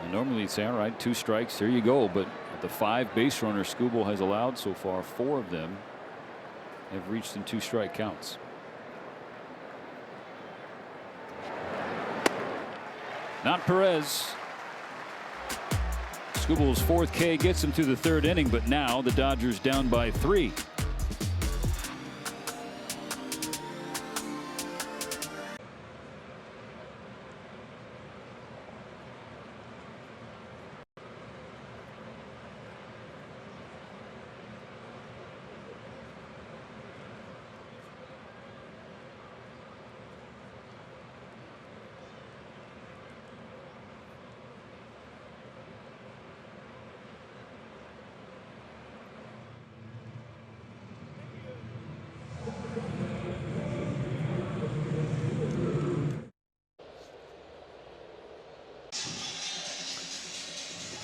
And normally you'd say, all right, 2 strikes, there you go. But the 5 base runners Skubal has allowed so far, 4 of them have reached in 2 strike counts. Not Perez. Skubal's 4th K gets him to the 3rd inning, but now the Dodgers down by 3.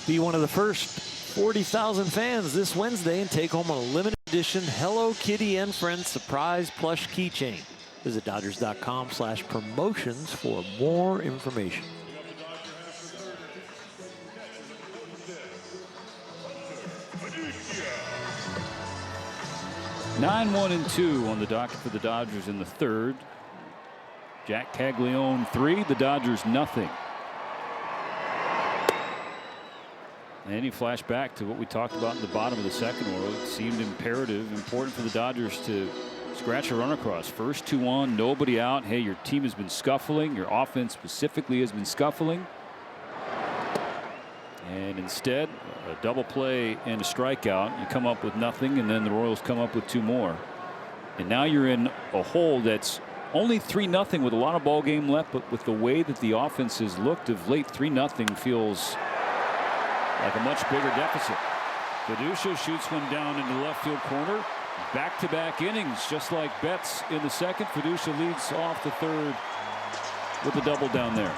Be one of the first 40,000 fans this Wednesday and take home a limited edition Hello Kitty and Friends surprise plush keychain. Visit Dodgers.com/promotions for more information. Nine 1-2 on the docket for the Dodgers in the 3rd. Jack Caglione 3, the Dodgers nothing. And you flash back to what we talked about in the bottom of the 2nd, where it seemed imperative, important for the Dodgers to scratch a run across. First 2 on, nobody out. Hey, your team has been scuffling. Your offense specifically has been scuffling. And instead, a double play and a strikeout. You come up with nothing, and then the Royals come up with 2 more. And now you're in a hole that's only 3-0 with a lot of ball game left, but with the way that the offense has looked of late, 3-0 feels like a much bigger deficit. Fiducia shoots one down into the left field corner. Back-to-back innings, just like Betts in the second. Fiducia leads off the third with a double down there.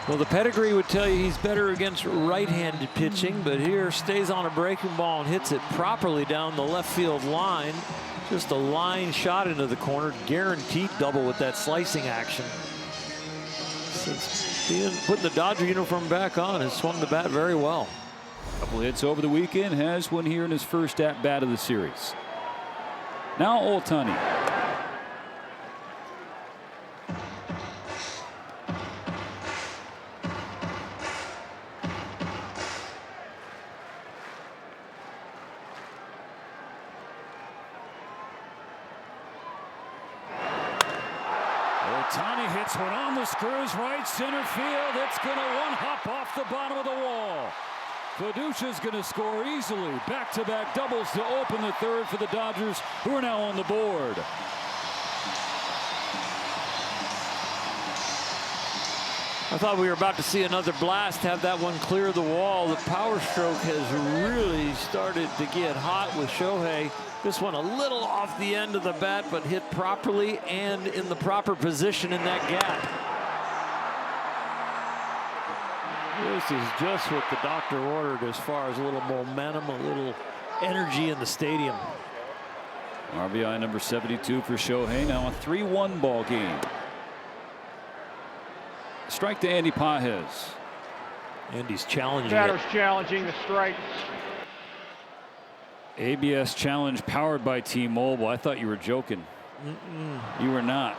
Well, the pedigree would tell you he's better against right-handed pitching, but here stays on a breaking ball and hits it properly down the left field line. Just a line shot into the corner, guaranteed double with that slicing action. Since putting the Dodger uniform back on, has swung the bat very well. Couple hits over the weekend, has one here in his first at-bat of the series. Now Ohtani. Ohtani hits one on the screws, right center field. It's going to one-hop off the bottom of the wall. Fiducia's going to score easily. Back-to-back doubles to open the third for the Dodgers, who are now on the board. I thought we were about to see another blast, have that one clear the wall. The power stroke has really started to get hot with Shohei. This one a little off the end of the bat, but hit properly and in the proper position in that gap. This is just what the doctor ordered as far as a little momentum, a little energy in the stadium. RBI number 72 for Shohei. Now a 3-1 ball game. Strike to Andy Pages. Andy's challenging Batter's it. challenging the strike. ABS challenge powered by T-Mobile. I thought you were joking. You were not.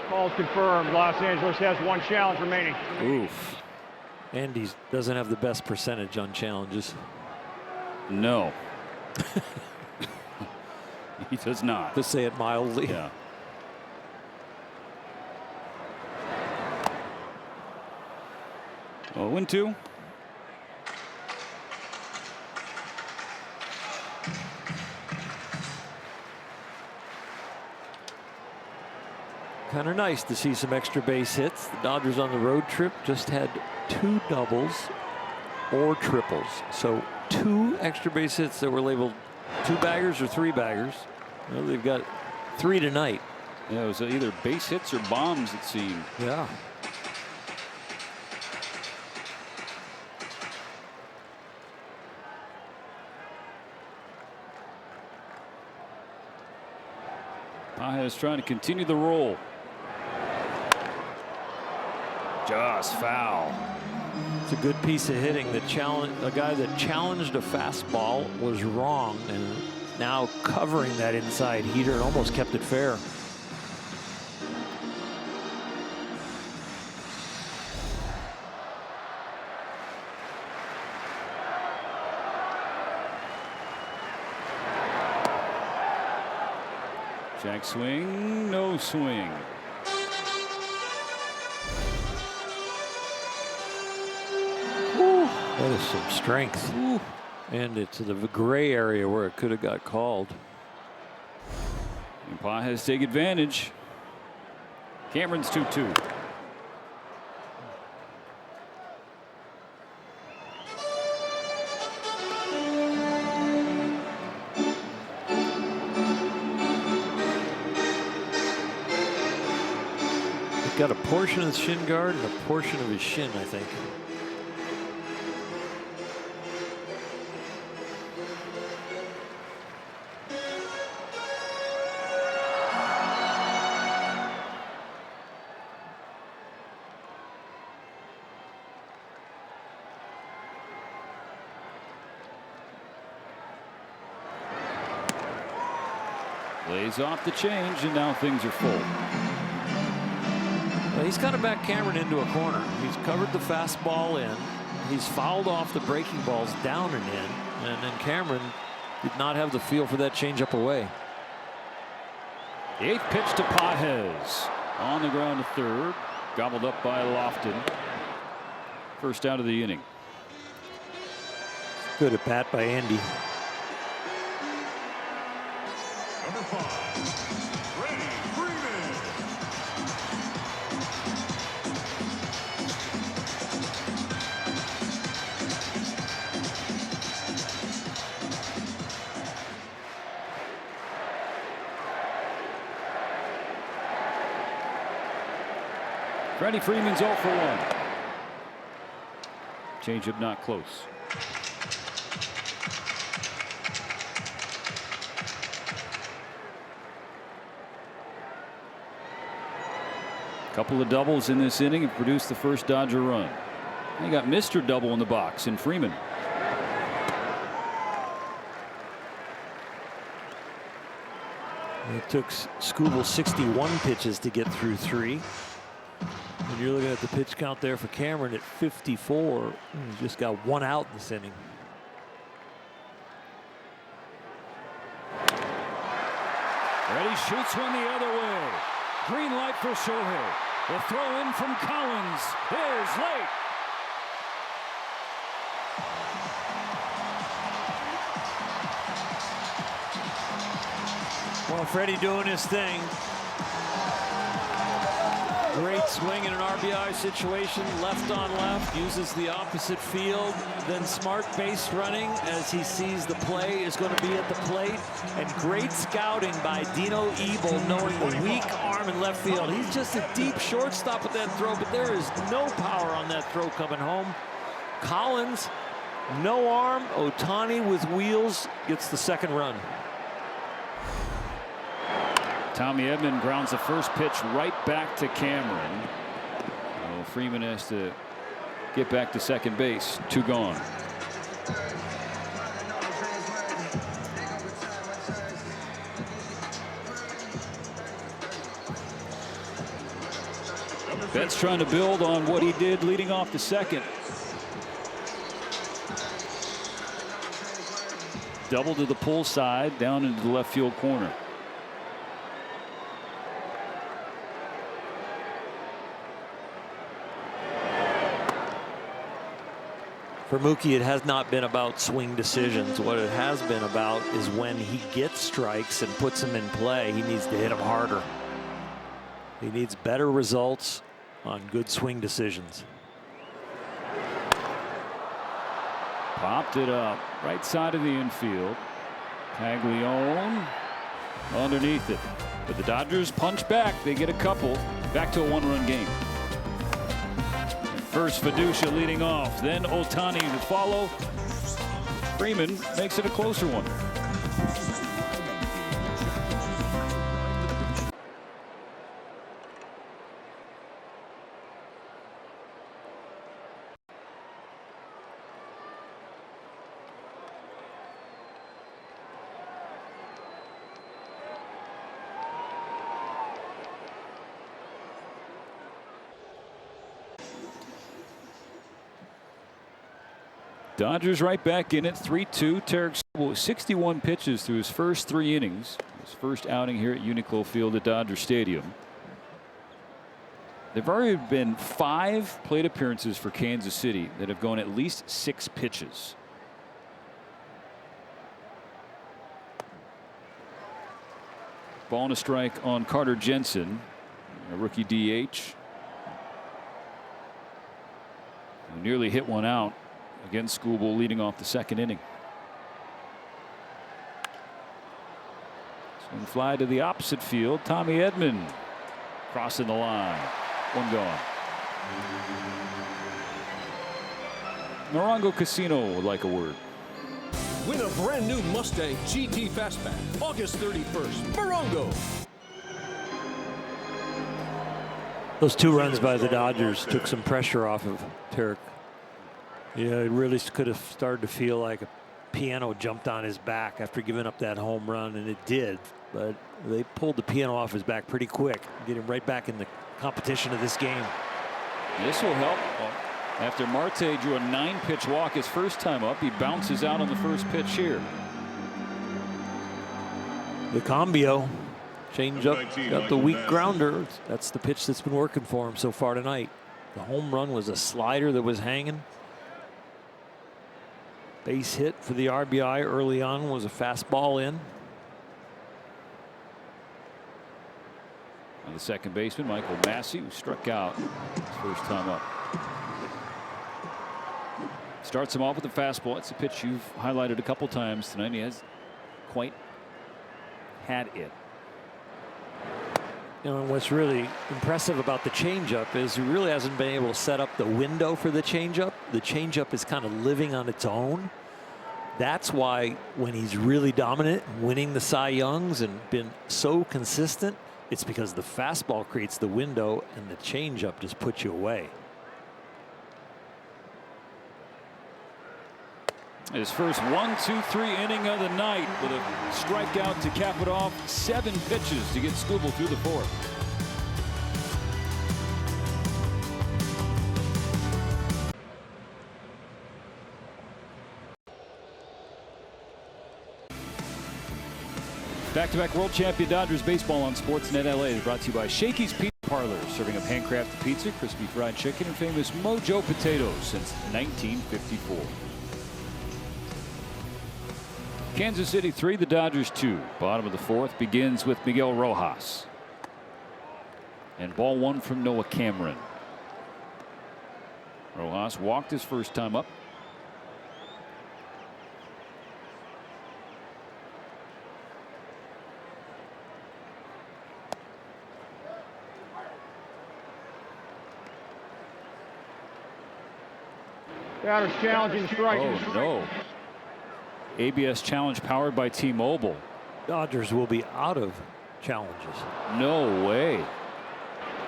Call confirmed. Los Angeles has one challenge remaining. Oof. Andy doesn't have the best percentage on challenges. No. He does not. To say it mildly. Yeah. Oh, 1-2. Kind of nice to see some extra base hits. The Dodgers on the road trip just had 2 doubles or triples. So 2 extra base hits that were labeled 2-baggers or 3-baggers. Well, they've got 3 tonight. Yeah, it was either base hits or bombs, it seemed. Yeah. Pages trying to continue the roll. Just foul. It's a good piece of hitting. A guy that challenged a fastball was wrong, and now covering that inside heater and almost kept it fair. Jack swing, no swing. That is some strength. Ooh. And it's the gray area where it could have got called. And Pages take advantage. Cameron's 2-2. He's got a portion of the shin guard and a portion of his shin, I think. Lays off the change, and now things are full. Well, he's kind of backed Cameron into a corner. He's covered the fastball in. He's fouled off the breaking balls down and in. And then Cameron did not have the feel for that changeup away. The 8th pitch to Pages. On the ground to third. Gobbled up by Lofton. First out of the inning. Good at bat by Andy. Number 5, Freddie Freeman. Freddie Freeman's 0 for 1. Changeup not close. Couple of doubles in this inning and produced the first Dodger run. They got Mr. Double in the box in Freeman. It took Skubal 61 pitches to get through 3. When you're looking at the pitch count there for Cameron at 54, he's just got 1 out in this inning. Ready, shoots one the other way. Green light for Shohei. The throw in from Collins is late. Well, Freddie doing his thing. Great swing in an RBI situation, left on left, uses the opposite field, then smart base running as he sees the play is going to be at the plate, and great scouting by Dino Ebel, knowing the weak arm in left field. He's just a deep shortstop with that throw, but there is no power on that throw coming home. Collins, no arm. Ohtani with wheels gets the second run. Tommy Edman grounds the first pitch right back to Cameron. Well, Freeman has to get back to second base. 2 gone. Betts trying to build on what he did leading off the second. Double to the pull side, down into the left field corner. For Mookie, it has not been about swing decisions. What it has been about is when he gets strikes and puts them in play, he needs to hit them harder. He needs better results on good swing decisions. Popped it up right side of the infield. Taglione underneath it. But the Dodgers punch back. They get a couple. Back to a 1-run game. First Fiducia leading off, then Ohtani to follow. Freeman makes it a closer one. Dodgers right back in it, 3-2. Tarek Skubal, 61 pitches through his first 3 innings. His first outing here at Uniqlo Field at Dodger Stadium. There've already been 5 plate appearances for Kansas City that have gone at least 6 pitches. Ball and a strike on Carter Jensen, a rookie DH. He nearly hit one out. Again, Skubal leading off the second inning. Swing fly to the opposite field. Tommy Edman crossing the line. 1 gone. Morongo Casino would like a word. Win a brand new Mustang GT Fastback August 31st. Morongo. Those 2 runs by the Dodgers took some pressure off of Tarek. Yeah, it really could have started to feel like a piano jumped on his back after giving up that home run, and it did. But they pulled the piano off his back pretty quick, get him right back in the competition of this game. This will help. After Marte drew a 9-pitch walk his first time up, he bounces out on the first pitch here. The cambio, change up, got the weak grounder. That's the pitch that's been working for him so far tonight. The home run was a slider that was hanging. Base hit for the RBI early on was a fastball in. The second baseman, Michael Massey, who struck out his first time up. Starts him off with a fastball. It's a pitch you've highlighted a couple times tonight. He hasn't quite had it. You know, and what's really impressive about the changeup is he really hasn't been able to set up the window for the changeup. The changeup is kind of living on its own. That's why when he's really dominant, winning the Cy Youngs and been so consistent, it's because the fastball creates the window and the changeup just puts you away. His first 1-2-3 inning of the night with a strikeout to cap it off. 7 pitches to get Skubal through the 4th. Back-to-back world champion Dodgers baseball on Sportsnet LA is brought to you by Shakey's Pizza Parlor, serving up handcrafted pizza, crispy fried chicken, and famous Mojo potatoes since 1954. Kansas City 3, the Dodgers 2. Bottom of the 4th begins with Miguel Rojas. And ball 1 from Noah Cameron. Rojas walked his first time up. Batter's challenging strike. Oh, no. ABS challenge powered by T-Mobile. Dodgers will be out of challenges. No way.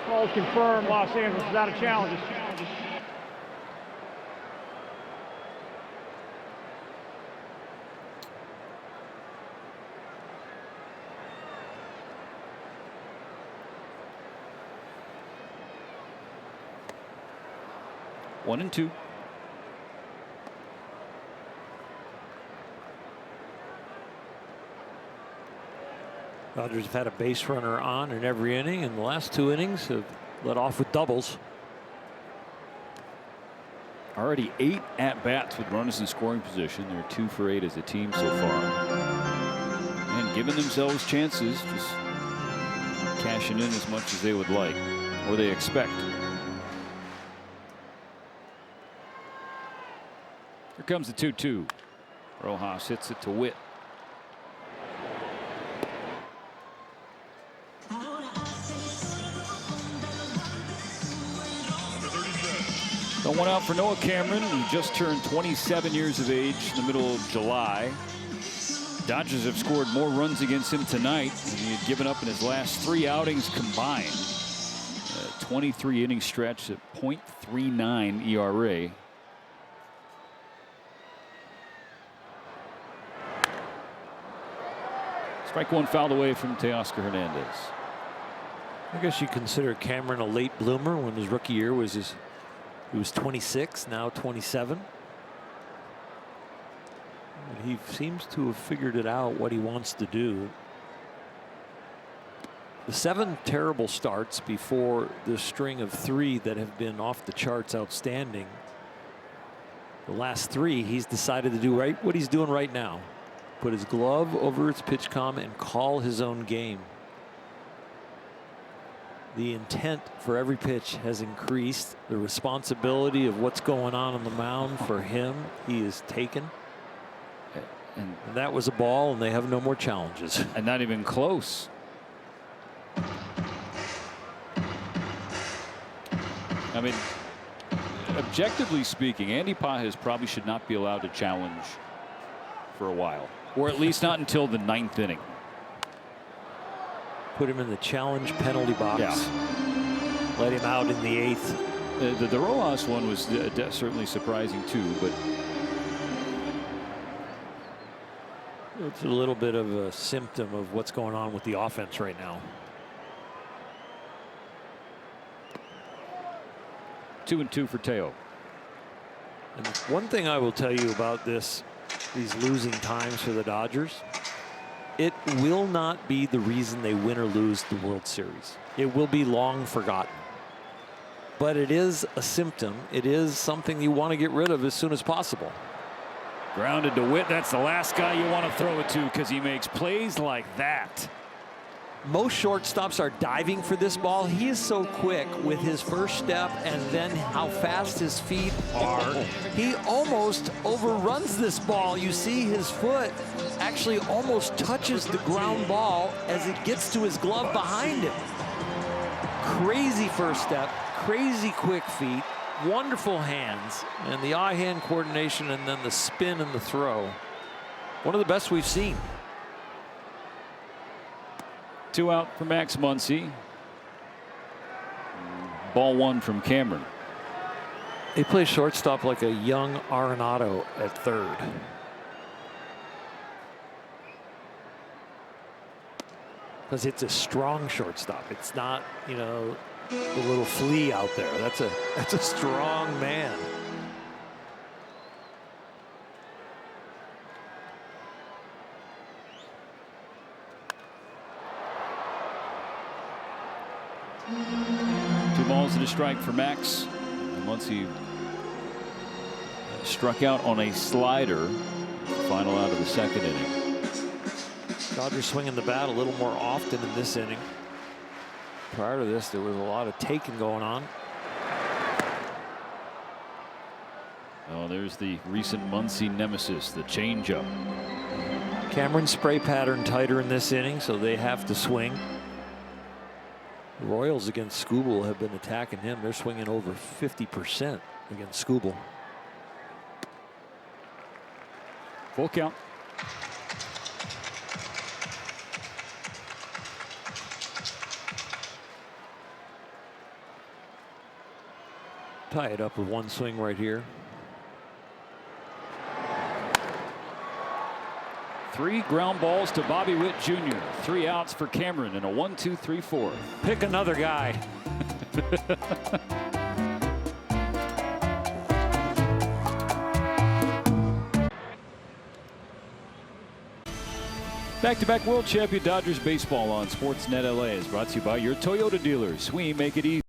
Calls confirmed. Los Angeles is out of challenges. One and 2. Dodgers have had a base runner on in every inning, and the last 2 innings have led off with doubles. Already 8 at-bats with runners in scoring position. They're 2 for 8 as a team so far. And giving themselves chances, just cashing in as much as they would like, or they expect. Here comes the 2-2. Rojas hits it to Witt. So one out for Noah Cameron, who just turned 27 years of age in the middle of July. Dodgers have scored more runs against him tonight than he had given up in his last 3 outings combined. 23 inning stretch at .39 ERA. Strike 1 fouled away from Teoscar Hernandez. I guess you consider Cameron a late bloomer when his rookie year was he was 26, now 27. And he seems to have figured it out what he wants to do. The 7 terrible starts before the string of 3 that have been off the charts outstanding. The last 3 he's decided to do right what he's doing right now. Put his glove over its pitch comm and call his own game. The intent for every pitch has increased. The responsibility of what's going on the mound for him, he is taken. And that was a ball, and they have no more challenges. And not even close. I mean, objectively speaking, Andy Pages probably should not be allowed to challenge for a while, or at least not until the 9th inning. Put him in the challenge penalty box. Yeah. Let him out in the 8th. The Rojas one was certainly surprising too, but it's a little bit of a symptom of what's going on with the offense right now. 2-2 for Teo. And one thing I will tell you about these losing times for the Dodgers, it will not be the reason they win or lose the World Series. It will be long forgotten. But it is a symptom. It is something you want to get rid of as soon as possible. Grounded to Witt. That's the last guy you want to throw it to because he makes plays like that. most shortstops are diving for this ball. He is so quick with his first step and then how fast his feet are. He almost overruns this ball. You see his foot actually almost touches the ground ball as it gets to his glove behind him. Crazy first step, crazy quick feet, wonderful hands, and the eye-hand coordination, and then the spin and the throw. One of the best we've seen. 2 out for Max Muncy. Ball 1 from Cameron. He plays shortstop like a young Arenado at third. Because it's a strong shortstop. It's not, you know, the little flea out there. That's a strong man. Two balls and a strike for Max. And once he struck out on a slider, final out of the second inning. Dodgers swinging the bat a little more often in this inning. Prior to this, there was a lot of taking going on. Oh, there's the recent Muncy nemesis, the changeup. Cameron's spray pattern tighter in this inning, so they have to swing. The Royals against Skubal have been attacking him. They're swinging over 50% against Skubal. Full count. Tie it up with one swing right here. 3 ground balls to Bobby Witt Jr. 3 outs for Cameron and a 1-2-3-4. Pick another guy. Back-to-back world champion Dodgers baseball on Sportsnet LA is brought to you by your Toyota dealers. We make it easy.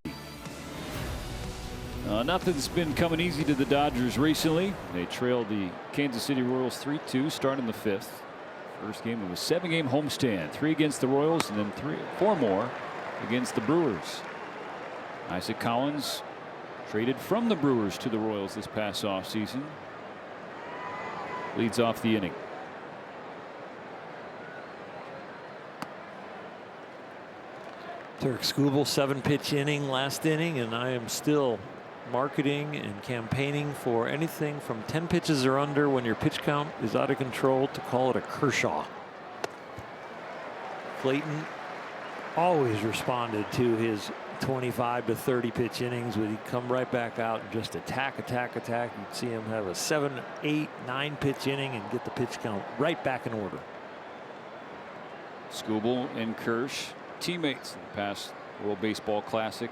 Nothing's been coming easy to the Dodgers recently. They trailed the Kansas City Royals 3-2 starting the 5th. First game of a 7-game homestand, 3 against the Royals and then 4 more against the Brewers. Isaac Collins traded from the Brewers to the Royals this past offseason. Leads off the inning. Tarik Skubal, 7-pitch inning last inning, and I am still marketing and campaigning for anything from 10 pitches or under when your pitch count is out of control to call it a Kershaw. Clayton always responded to his 25 to 30 pitch innings where he'd come right back out and just attack. You'd see him have a 7, 8, 9 pitch inning and get the pitch count right back in order. Skubal and Kirsch, teammates in the past World Baseball Classic.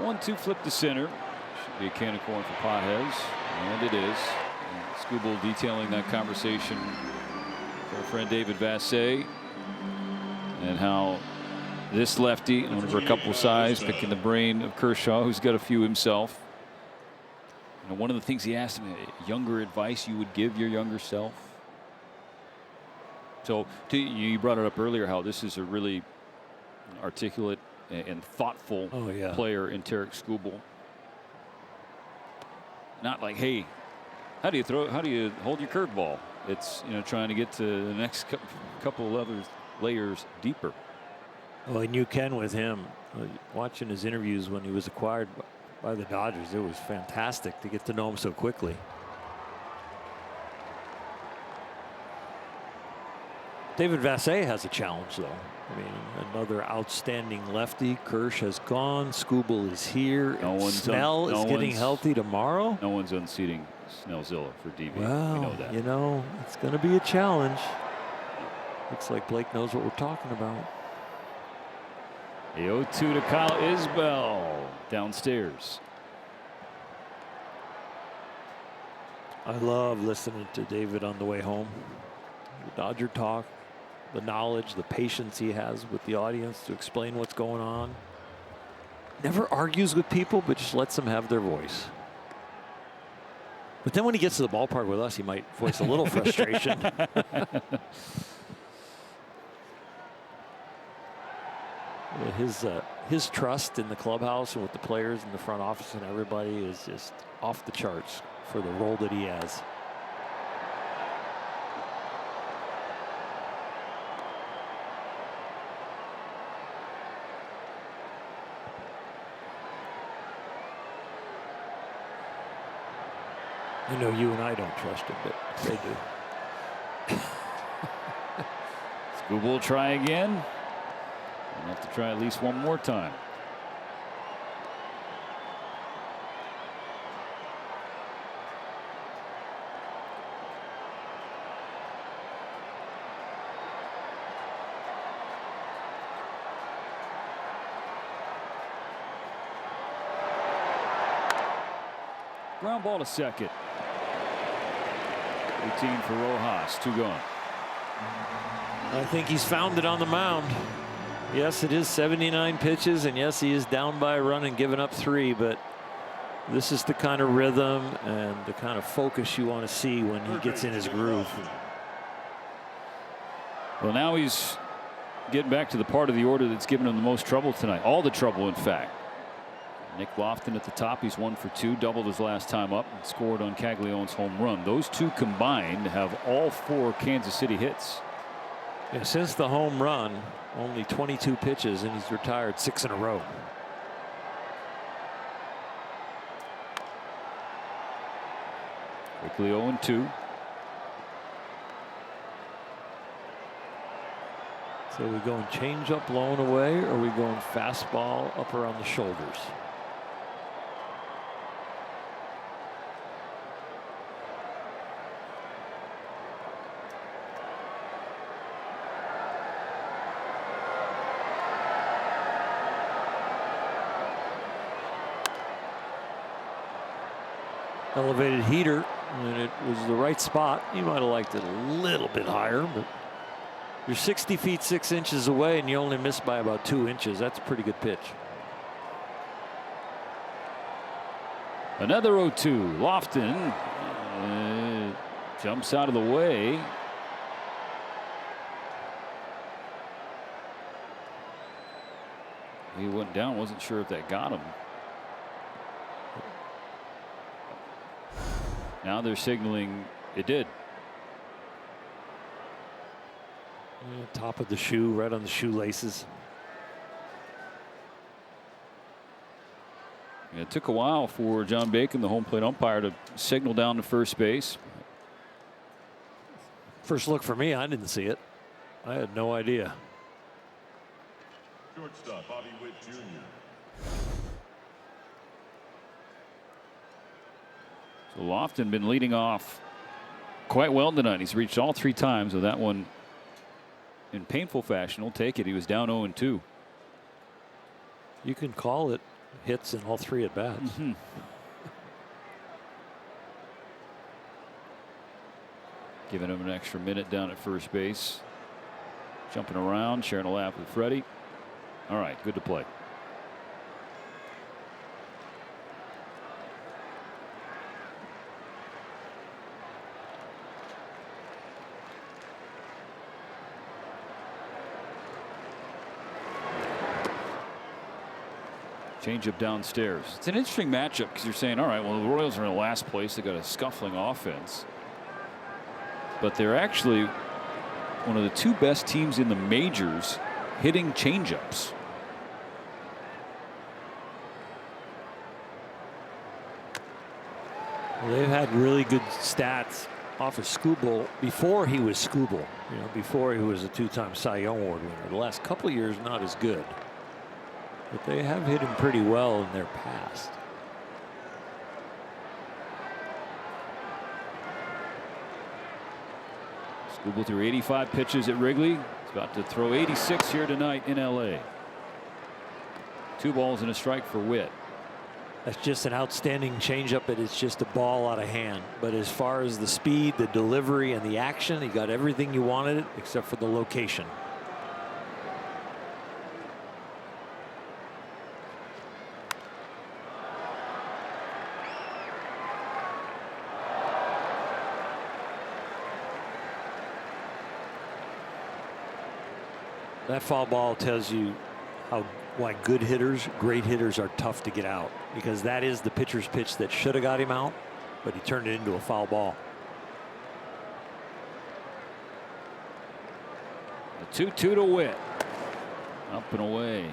1-2 flip to center. Should be a can of corn for Pages, and it is. Skubal detailing that conversation with our friend David Vassay and how this lefty, over a couple of size, picking the brain of Kershaw, who's got a few himself. And one of the things he asked him, younger advice you would give your younger self. So you brought it up earlier how this is a really articulate and thoughtful player in Tarik Skubal. Not like, hey, how do you hold your curveball? It's, you know, trying to get to the next couple of layers deeper. Well, and you can with him. Watching his interviews when he was acquired by the Dodgers, it was fantastic to get to know him so quickly. David Vassay has a challenge, though. I mean, another outstanding lefty. Kirsch has gone. Skubal is here. Snell is getting healthy tomorrow. No one's unseating Snellzilla for DB. Well, we know that. You know, it's going to be a challenge. Looks like Blake knows what we're talking about. The 0-2 to Kyle Isbell downstairs. I love listening to David on the way home. The Dodger talk, the knowledge, the patience he has with the audience to explain what's going on. Never argues with people, but just lets them have their voice. But then when he gets to the ballpark with us, he might voice a little frustration. His trust in the clubhouse and with the players and the front office and everybody is just off the charts for the role that he has. I know you and I don't trust him, but they do. Scooble will try again. We'll have to try at least one more time. Ground ball to second. 18 for Rojas, 2 gone. I think he's found it on the mound. Yes, it is 79 pitches, and yes, he is down by a run and giving up 3, but this is the kind of rhythm and the kind of focus you want to see when he gets in his groove. Well, now he's getting back to the part of the order that's given him the most trouble tonight. All the trouble, in fact. Nick Lofton at the top. He's 1 for 2, doubled his last time up, and scored on Caglianone's home run. Those two combined have all 4 Kansas City hits. Yeah, since the home run, only 22 pitches, and he's retired 6 in a row. Quickly 0-2. So are we going change-up blown away, or are we going fastball up around the shoulders? Elevated heater, and it was the right spot. You might have liked it a little bit higher, but you're 60 feet 6 inches away and you only missed by about 2 inches. That's a pretty good pitch. Another 0-2. Lofton jumps out of the way. He went down, wasn't sure if that got him. Now they're signaling it did. Top of the shoe, right on the shoelaces. It took a while for John Bacon, the home plate umpire, to signal down to first base. First look for me, I didn't see it. I had no idea. Shortstop Bobby Witt Jr. So Lofton been leading off quite well tonight. He's reached all 3 times with that one in painful fashion. He'll take it. He was down 0-2. You can call it hits in all 3 at bats. Giving him an extra minute down at first base. Jumping around, sharing a lap with Freddie. All right, good to play. Changeup downstairs. It's an interesting matchup because you're saying, all right, well, the Royals are in last place. They got a scuffling offense, but they're actually one of the 2 best teams in the majors hitting changeups. Well, they've had really good stats off of Skubal before he was Skubal. You know, before he was a 2-time Cy Young Award winner. The last couple of years, not as good. But they have hit him pretty well in their past. Skubal threw 85 pitches at Wrigley. He's about to throw 86 here tonight in LA. 2 balls and a strike for Witt. That's just an outstanding changeup, and it's just a ball out of hand. But as far as the speed, the delivery, and the action, he got everything you wanted it except for the location. That foul ball tells you why good hitters, great hitters are tough to get out, because that is the pitcher's pitch that should have got him out, but he turned it into a foul ball. The 2-2 to Witt. Up and away.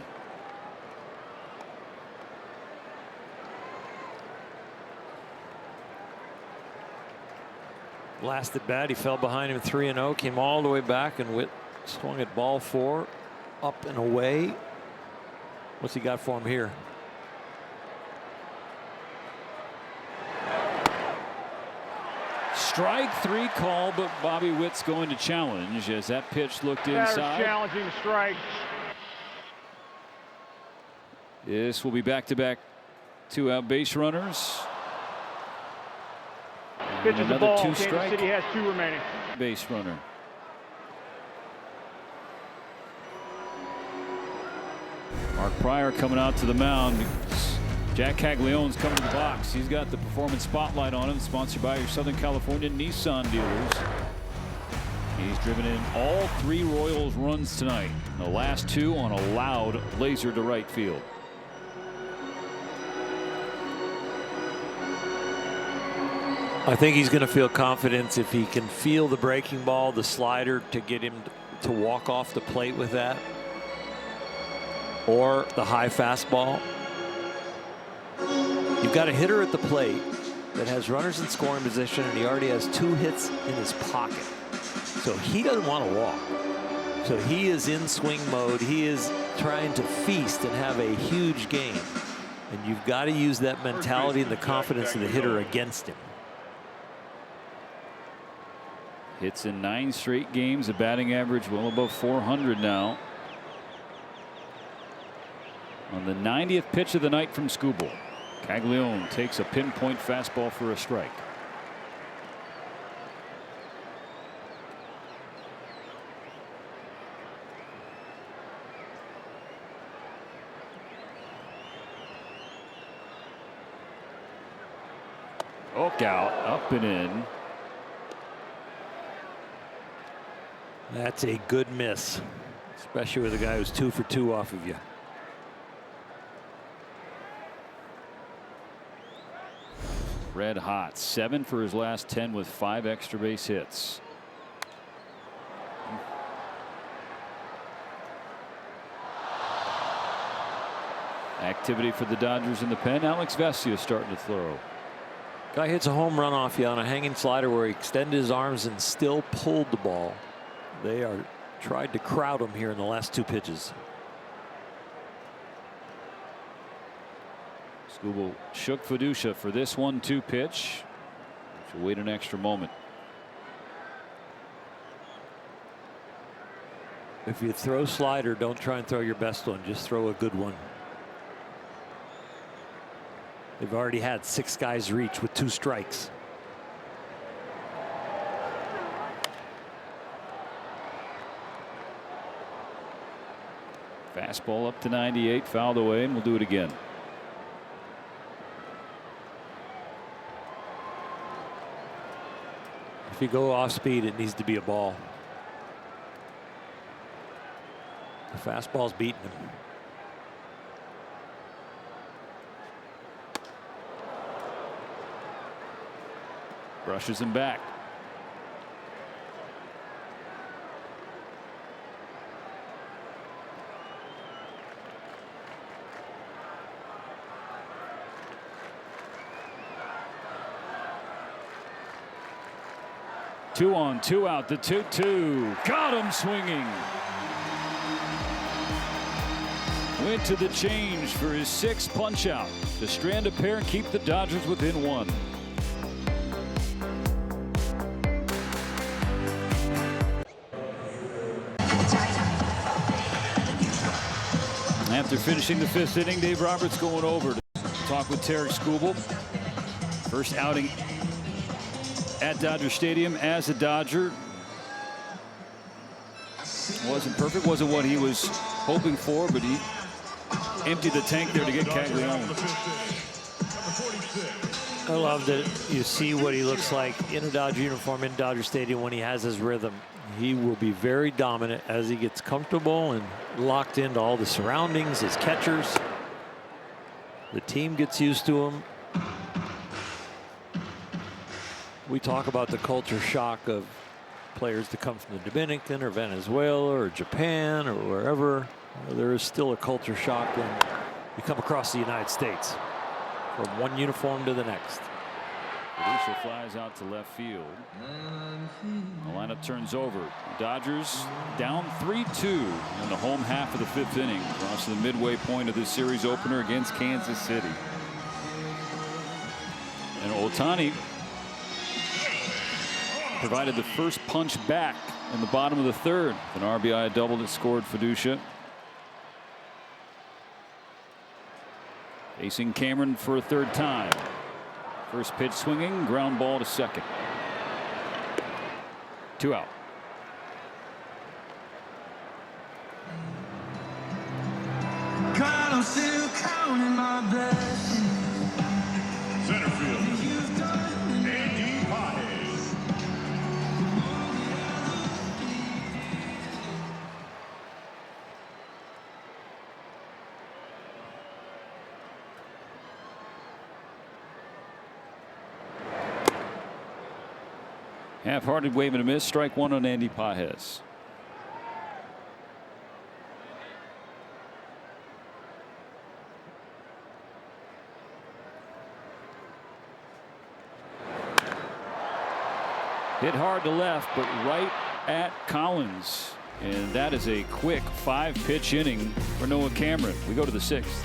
Last at bat, he fell behind him 3-0, came all the way back, and Witt swung at ball 4, up and away. What's he got for him here? Strike 3 call, but Bobby Witt's going to challenge as that pitch looked inside. Challenging the strike. This will be back-to-back 2-out base runners. Pitches the ball. Another 2-strike. Kansas City has 2 remaining. Base runner. Mark Pryor coming out to the mound. Jack Caglione's coming to the box. He's got the performance spotlight on him, sponsored by your Southern California Nissan dealers. He's driven in all 3 Royals runs tonight. The last 2 on a loud laser to right field. I think he's going to feel confidence if he can feel the breaking ball, the slider, to get him to walk off the plate with that, or the high fastball. You've got a hitter at the plate that has runners in scoring position, and he already has 2 hits in his pocket. So he doesn't want to walk. So he is in swing mode. He is trying to feast and have a huge game. And you've got to use that mentality and the confidence of the hitter against him. Hits in 9 straight games, a batting average well above 400 now. On the 90th pitch of the night from Skubal, Caglione takes a pinpoint fastball for a strike. Oak out, up and in. That's a good miss, especially with a guy who's 2 for 2 off of you. Red hot, 7 for his last 10 with 5 extra base hits. Activity for the Dodgers in the pen. Alex Vesia starting to throw. Guy hits a home run off you on a hanging slider where he extended his arms and still pulled the ball. They are tried to crowd him here in the last 2 pitches. Skubal shook Fiducia for this 1-2 pitch. Should wait an extra moment. If you throw slider, don't try and throw your best one. Just throw a good one. They've already had 6 guys reach with 2 strikes. Fastball up to 98, fouled away, and we'll do it again. If you go off speed, it needs to be a ball. The fastball's beating him. Brushes him back. Two on, 2 out, the 2-2. Got him swinging. Went to the change for his 6th punch out to strand a pair and keep the Dodgers within 1. After finishing the 5th inning, Dave Roberts going over to talk with Tarik Skubal. First outing at Dodger Stadium as a Dodger. Wasn't perfect, wasn't what he was hoping for, but he emptied the tank there to get Caglione. I love that you see what he looks like in a Dodger uniform in Dodger Stadium when he has his rhythm. He will be very dominant as he gets comfortable and locked into all the surroundings, his catchers. The team gets used to him. We talk about the culture shock of players that come from the Dominican or Venezuela or Japan or wherever. There is still a culture shock when you come across the United States from one uniform to the next. Beducia flies out to left field. The lineup turns over. Dodgers down 3-2 in the home half of the 5th inning. Across the midway point of this series opener against Kansas City. And Ohtani provided the first punch back in the bottom of the 3rd. An RBI double that scored Beducia. Facing Cameron for a 3rd time. First pitch swinging, ground ball to second. 2 out. God, I'm still counting my blessings. Center field, Andy Paez. Half-hearted wave and a miss. Strike 1 on Andy Paez. Hit hard to left, but right at Collins. And that is a quick 5-pitch inning for Noah Cameron. We go to the 6th.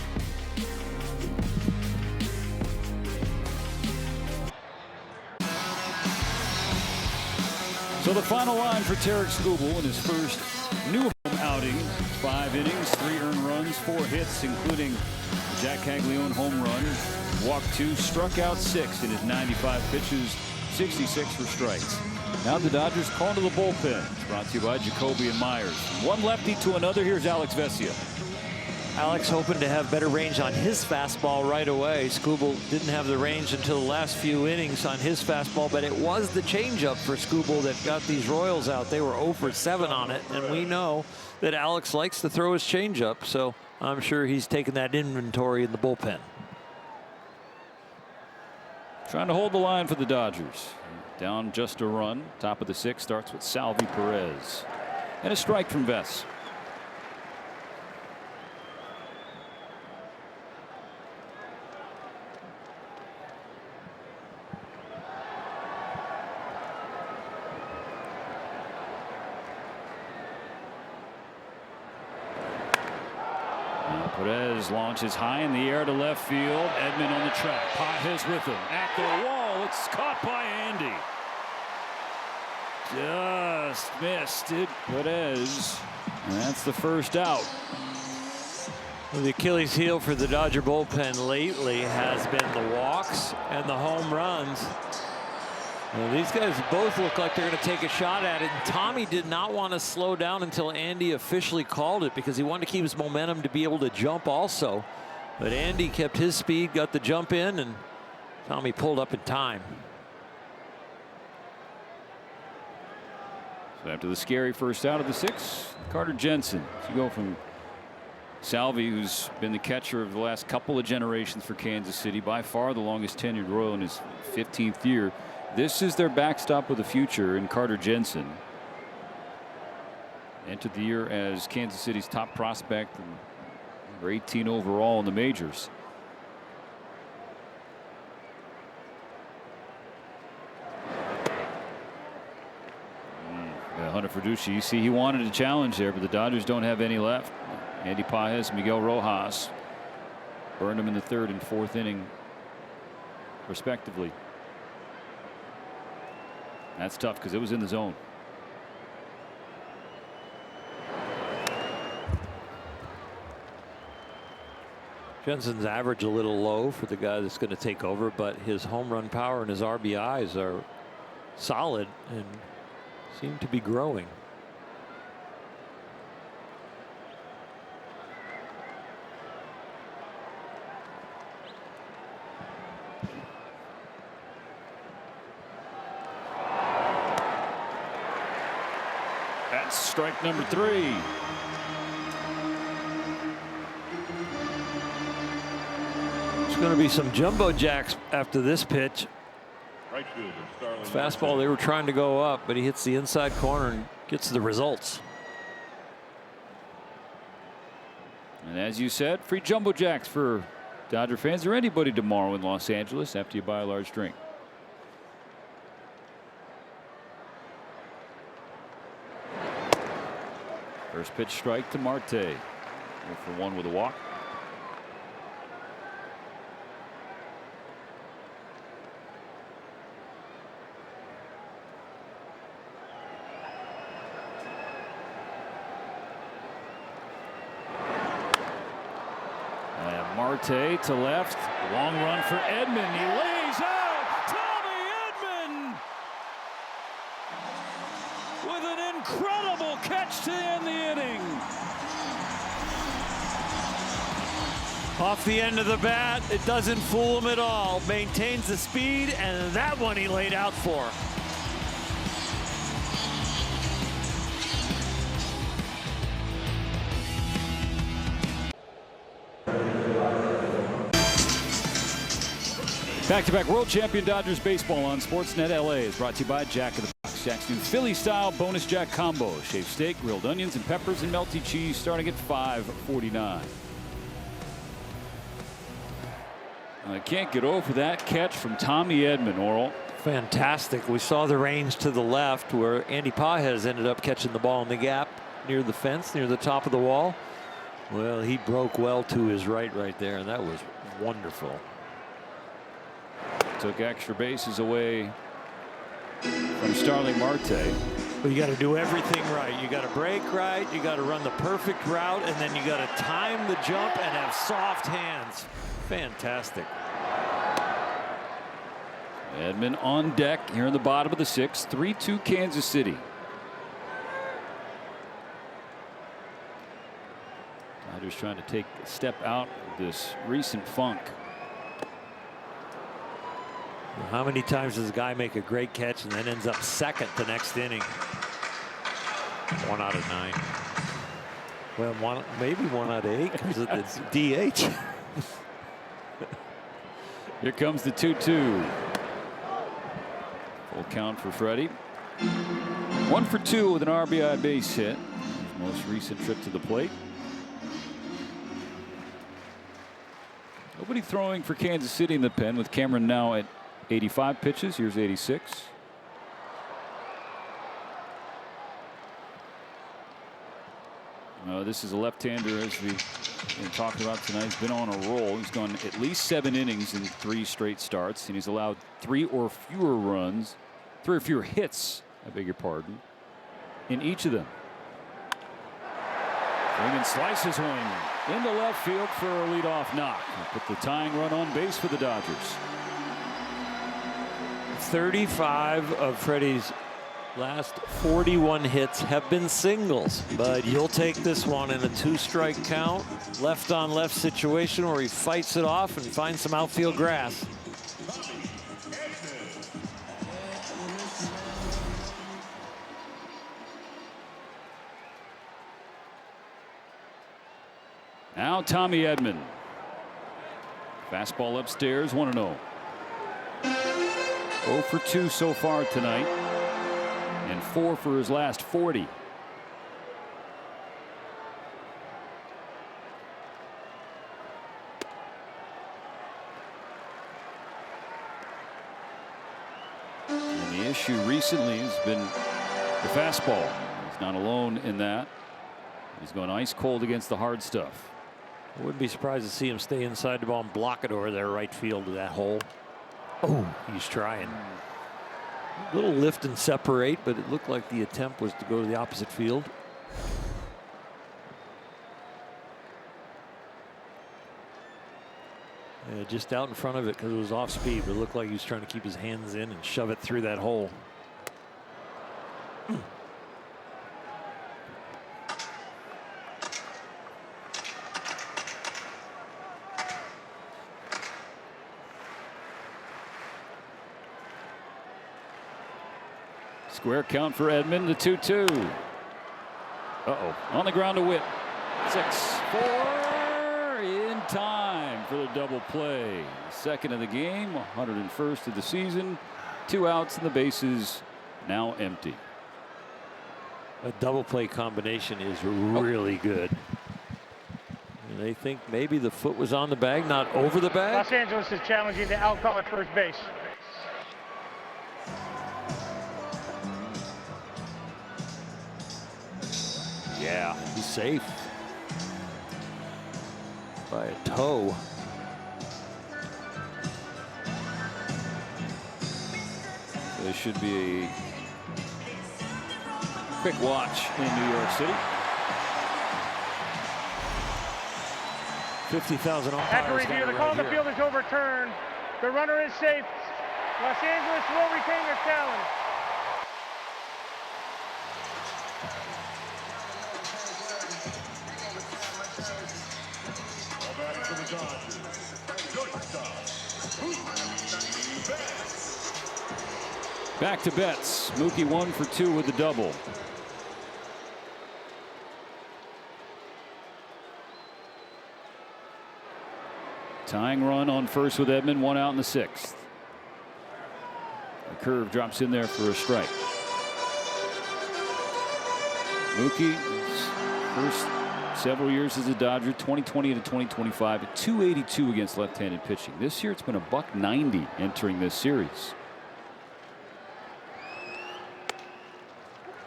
So the final line for Tarek Skubal in his first new home outing. 5 innings, 3 earned runs, 4 hits, including Jack Caglione home run. Walked 2, struck out 6 in his 95 pitches, 66 for strikes. Now the Dodgers call to the bullpen. It's brought to you by Jacoby and Myers. One lefty to another. Here's Alex Vesia. Alex hoping to have better range on his fastball right away. Skubal didn't have the range until the last few innings on his fastball, but it was the changeup for Skubal that got these Royals out. They were 0 for 7 on it, and we know that Alex likes to throw his changeup, so I'm sure he's taken that inventory in the bullpen. Trying to hold the line for the Dodgers. Down just a run. Top of the 6th starts with Salvi Perez. And a strike from Vess. Perez launches high in the air to left field. Edman on the track. Paez with him at the wall. It's caught by Andy. Just missed it. Perez. And that's the first out. Well, the Achilles heel for the Dodger bullpen lately has been the walks and the home runs. Well, these guys both look like they're going to take a shot at it. And Tommy did not want to slow down until Andy officially called it because he wanted to keep his momentum to be able to jump also. But Andy kept his speed, got the jump in, and Tommy pulled up in time. So after the scary first out of the 6th, Carter Jensen. So you go from Salvi, who's been the catcher of the last couple of generations for Kansas City, by far the longest tenured Royal in his 15th year. This is their backstop of the future in Carter Jensen. Entered the year as Kansas City's top prospect and number 18 overall in the majors. Hunter Beducia, you see he wanted a challenge there, but the Dodgers don't have any left. Andy Paez, Miguel Rojas burned him in the 3rd and 4th inning respectively. That's tough because it was in the zone. Jensen's average a little low for the guy that's going to take over, but his home run power and his RBIs are solid and seem to be growing. That's strike number 3. There's going to be some jumbo jacks after this pitch. Fastball, they were trying to go up, but he hits the inside corner and gets the results. And as you said, free jumbo jacks for Dodger fans or anybody tomorrow in Los Angeles after you buy a large drink. First pitch strike to Marte. 0 for 1 with a walk. Marte to left. Long run for Edman. He lays out. Tommy Edman with an incredible catch to end the inning. Off the end of the bat, it doesn't fool him at all. Maintains the speed, and that one he laid out for. Back-to-back world champion Dodgers baseball on Sportsnet LA is brought to you by Jack in the Box. Jack's new Philly-style bonus Jack combo. Shaved steak, grilled onions and peppers, and melty cheese starting at $5.49. I can't get over that catch from Tommy Edman, Oral. Fantastic. We saw the range to the left where Andy Pages ended up catching the ball in the gap near the fence, near the top of the wall. Well, he broke well to his right there, and that was wonderful. Took extra bases away from Starling Marte. But you got to do everything right. You got to break right. You got to run the perfect route, and then you got to time the jump and have soft hands. Fantastic. Edman on deck here in the bottom of the 6th. 3-2 Kansas City. Dodgers trying to take a step out of this recent funk. How many times does a guy make a great catch and then ends up second the next inning? 1 out of 9. Well, maybe 1 out of 8 because it's DH. Here comes the 2-2. Full count for Freddie. 1 for 2 with an RBI base hit. His most recent trip to the plate. Nobody throwing for Kansas City in the pen with Cameron now at 85 pitches. Here's 86. This is a left-hander, as we talked about tonight. He's been on a roll. He's gone at least 7 innings in 3 straight starts, and he's allowed 3 or fewer hits, I beg your pardon, in each of them. Freeman slices one into left field for a leadoff knock. Put the tying run on base for the Dodgers. 35 of Freddie's last 41 hits have been singles, but you'll take this one in a 2-strike count, left on left situation where he fights it off and finds some outfield grass. Now Tommy Edman. Fastball upstairs, 1-0. 0 for 2 so far tonight, and 4 for his last 40. And the issue recently has been the fastball. He's not alone in that. He's going ice cold against the hard stuff. I wouldn't be surprised to see him stay inside the ball and block it over there right field to that hole. Oh, he's trying. A little lift and separate, but it looked like the attempt was to go to the opposite field. Yeah, just out in front of it because it was off speed, but it looked like he was trying to keep his hands in and shove it through that hole. Square count for Edman, the 2-2. On the ground to Witt. 6-4 in time for the double play. Second of the game, 101st of the season. 2 outs and the bases now empty. A double play combination is really good. And they think maybe the foot was on the bag, not over the bag. Los Angeles is challenging the out call at first base. Yeah, he's safe by a toe. There should be a quick watch in New York City. 50,000 umpires. After review, the call on the field is overturned. The runner is safe. Los Angeles will retain their challenge. Back to Betts. Mookie 1 for 2 with the double. Tying run on first with Edman, 1 out in the 6th. The curve drops in there for a strike. Mookie's first several years as a Dodger, 2020 to 2025, at .282 against left-handed pitching. This year it's been a .190 entering this series.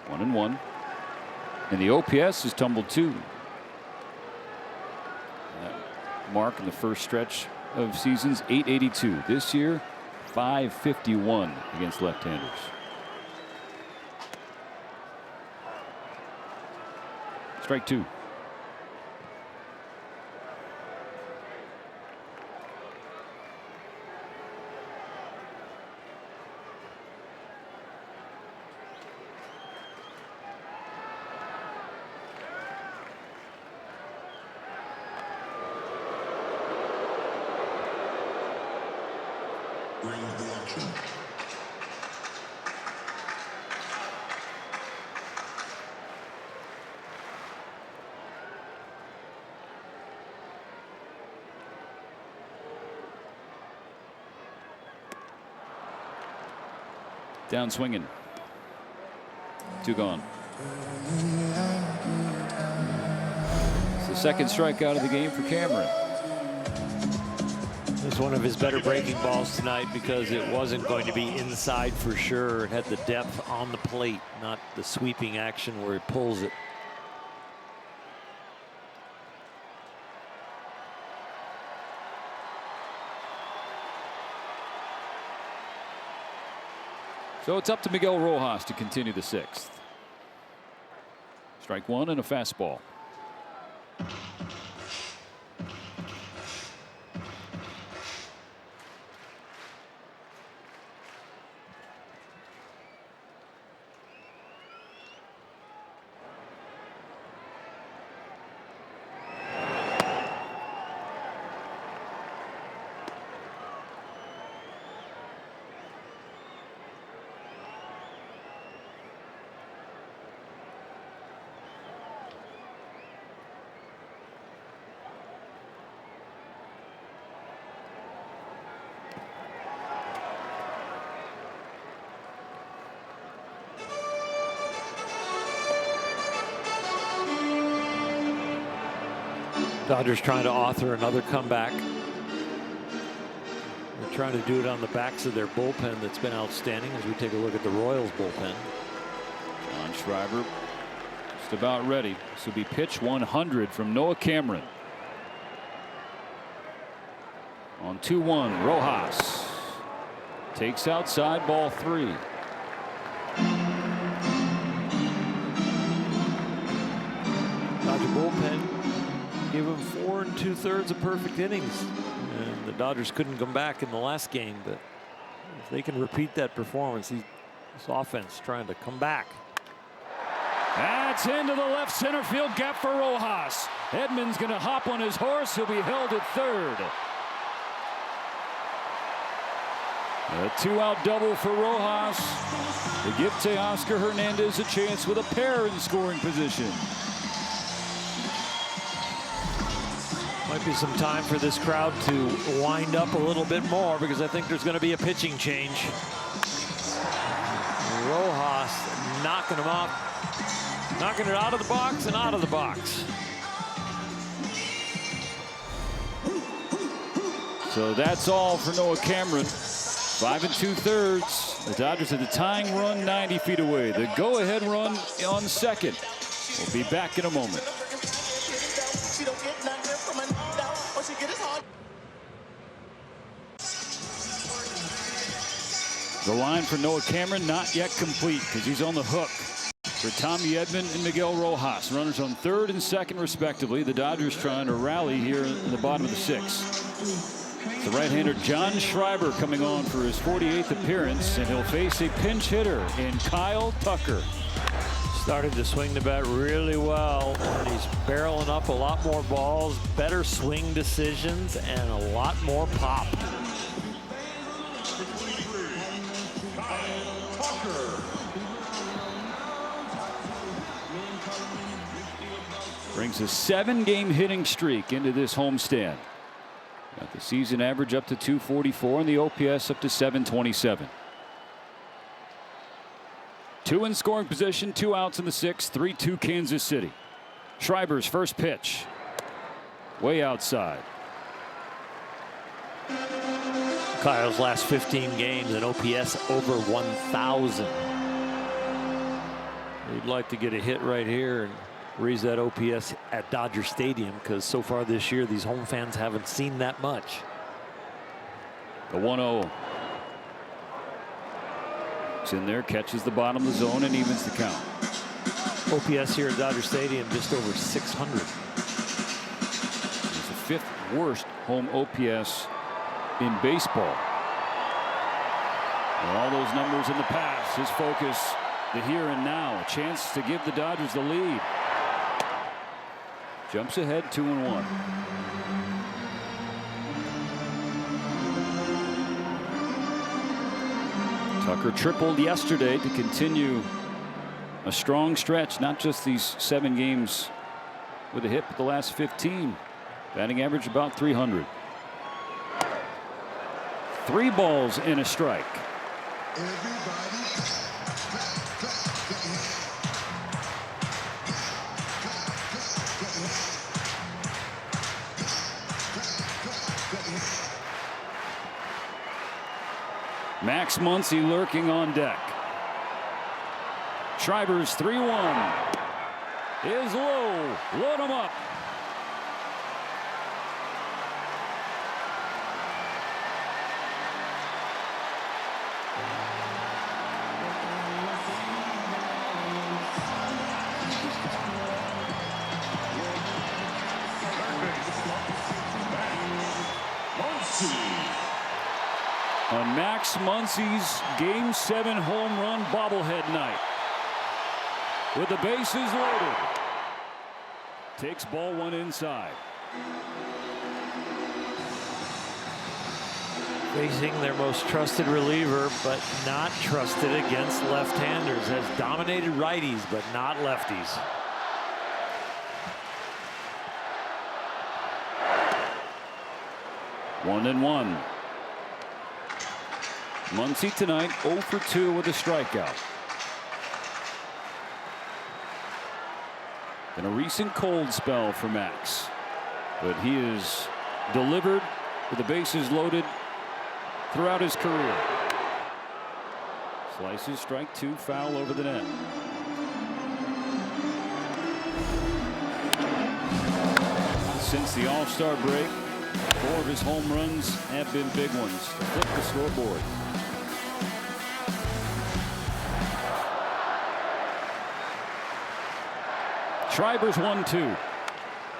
1-1. And the OPS has tumbled too. Mark in the first stretch of seasons, 882. This year, 551 against left-handers. Strike 2. Down swinging. 2 gone. It's the second strikeout of the game for Cameron. This is one of his better breaking balls tonight because it wasn't going to be inside for sure. It had the depth on the plate, not the sweeping action where he pulls it. So it's up to Miguel Rojas to continue the 6th. Strike 1 and a fastball. Dodgers trying to author another comeback. They're trying to do it on the backs of their bullpen that's been outstanding as we take a look at the Royals bullpen. John Schreiber just about ready. This will be pitch 100 from Noah Cameron. On 2-1, Rojas takes outside, ball 3. Dodger bullpen gave him 4 2/3 of perfect innings, and the Dodgers couldn't come back in the last game. But if they can repeat that performance, this offense trying to come back. That's into the left center field gap for Rojas. Edman's going to hop on his horse. He'll be held at third. A 2-out double for Rojas to give Teoscar Hernandez a chance with a pair in scoring position. Might be some time for this crowd to wind up a little bit more because I think there's going to be a pitching change. Rojas knocking him off, knocking it out of the box and out of the box. So that's all for Noah Cameron. 5 2/3. The Dodgers had the tying run 90 feet away. The go-ahead run on second. We'll be back in a moment. The line for Noah Cameron not yet complete because he's on the hook for Tommy Edman and Miguel Rojas. Runners on third and second respectively. The Dodgers trying to rally here in the bottom of the sixth. The right-hander John Schreiber coming on for his 48th appearance, and he'll face a pinch hitter in Kyle Tucker. Started to swing the bat really well, and he's barreling up a lot more balls, better swing decisions, and a lot more pop. Brings a 7-game hitting streak into this homestand. Got the season average up to 244 and the OPS up to 727. 2 in scoring position, 2 outs in the sixth, 3-2 Kansas City. Schreiber's first pitch. Way outside. Kyle's last 15 games, an OPS over 1,000. He'd like to get a hit right here and raise that OPS at Dodger Stadium, because so far this year these home fans haven't seen that much. The 1-0. It's in there, catches the bottom of the zone and evens the count. OPS here at Dodger Stadium just over 600. It's the 5th worst home OPS in baseball. And all those numbers in the past, his focus the here and now, a chance to give the Dodgers the lead. Jumps ahead 2-1. Tucker tripled yesterday to continue a strong stretch, not just these 7 games with a hit, but the last 15. Batting average about 300. 3 balls and a strike. Max Muncy lurking on deck. Schreiber's 3-1 is low. Load him up. On Max Muncy's Game 7 home run bobblehead night. With the bases loaded. Takes ball 1 inside. Facing their most trusted reliever, but not trusted against left-handers. Has dominated righties, but not lefties. One and one. Muncy tonight 0 for 2 with a strikeout. In a recent cold spell for Max, but he is delivered with the bases loaded throughout his career. Slices, strike 2, foul over the net. Since the All-Star break, 4 of his home runs have been big ones to flip the scoreboard. Schreiber's 1-2.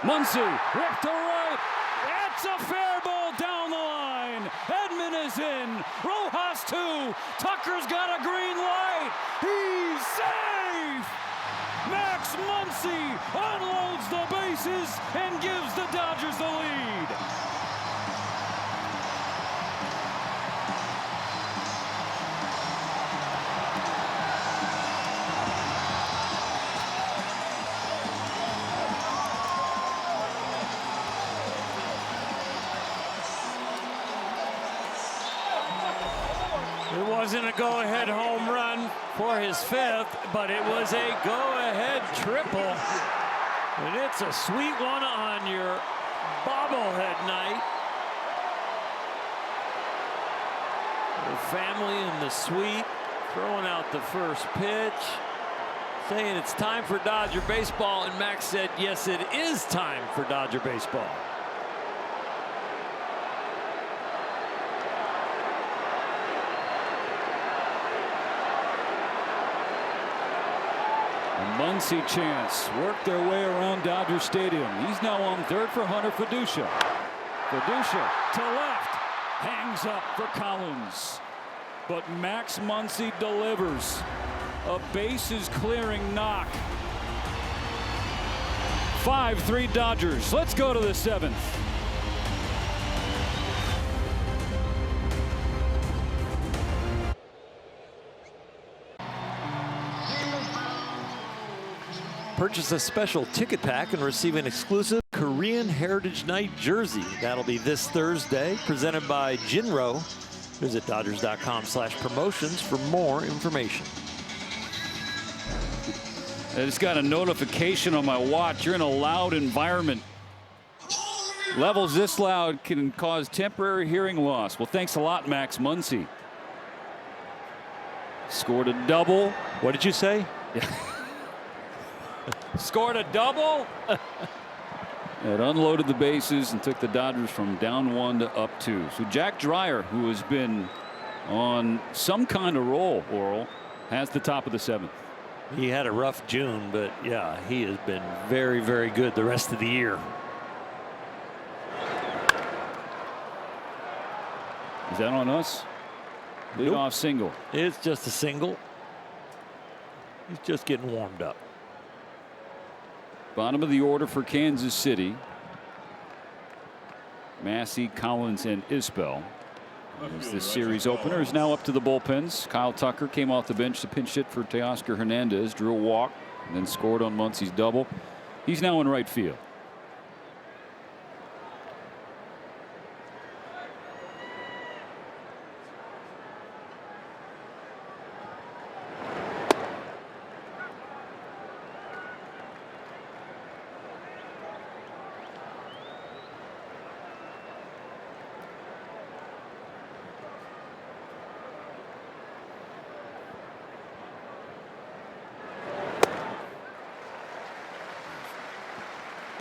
Muncy ripped to right. It's a fair ball down the line. Edman is in. Rojas 2. Tucker's got a green light. He's safe. Max Muncy unloads the bases and gives the Dodgers the lead. wasn't a go-ahead home run for his 5th, but it was a go-ahead triple. And it's a sweet one on your bobblehead night. The family in the suite throwing out the first pitch, saying it's time for Dodger baseball, and Max said, yes, it is time for Dodger baseball. A Muncy chance worked their way around Dodger Stadium. He's now on third for Hunter Fiducia. Fiducia to left, hangs up for Collins. But Max Muncy delivers. A bases clearing knock. 5-3 Dodgers. Let's go to the 7th. Purchase a special ticket pack and receive an exclusive Korean Heritage Night jersey. That'll be this Thursday, presented by Jinro. Visit Dodgers.com/promotions for more information. I just got a notification on my watch. You're in a loud environment. Levels this loud can cause temporary hearing loss. Well, thanks a lot, Max Muncy. Scored a double. What did you say? Scored a double. It unloaded the bases and took the Dodgers from down 1 to up 2. So Jack Dreyer, who has been on some kind of roll, Oral, has the top of the 7th. He had a rough June, but yeah, he has been very, very good the rest of the year. Is that on us? Lead off single. It's just a single. He's just getting warmed up. Bottom of the order for Kansas City. Massey, Collins, and Isbell. As this series opener is now up to the bullpens. Kyle Tucker came off the bench to pinch hit for Teoscar Hernandez, drew a walk, and then scored on Muncy's double. He's now in right field.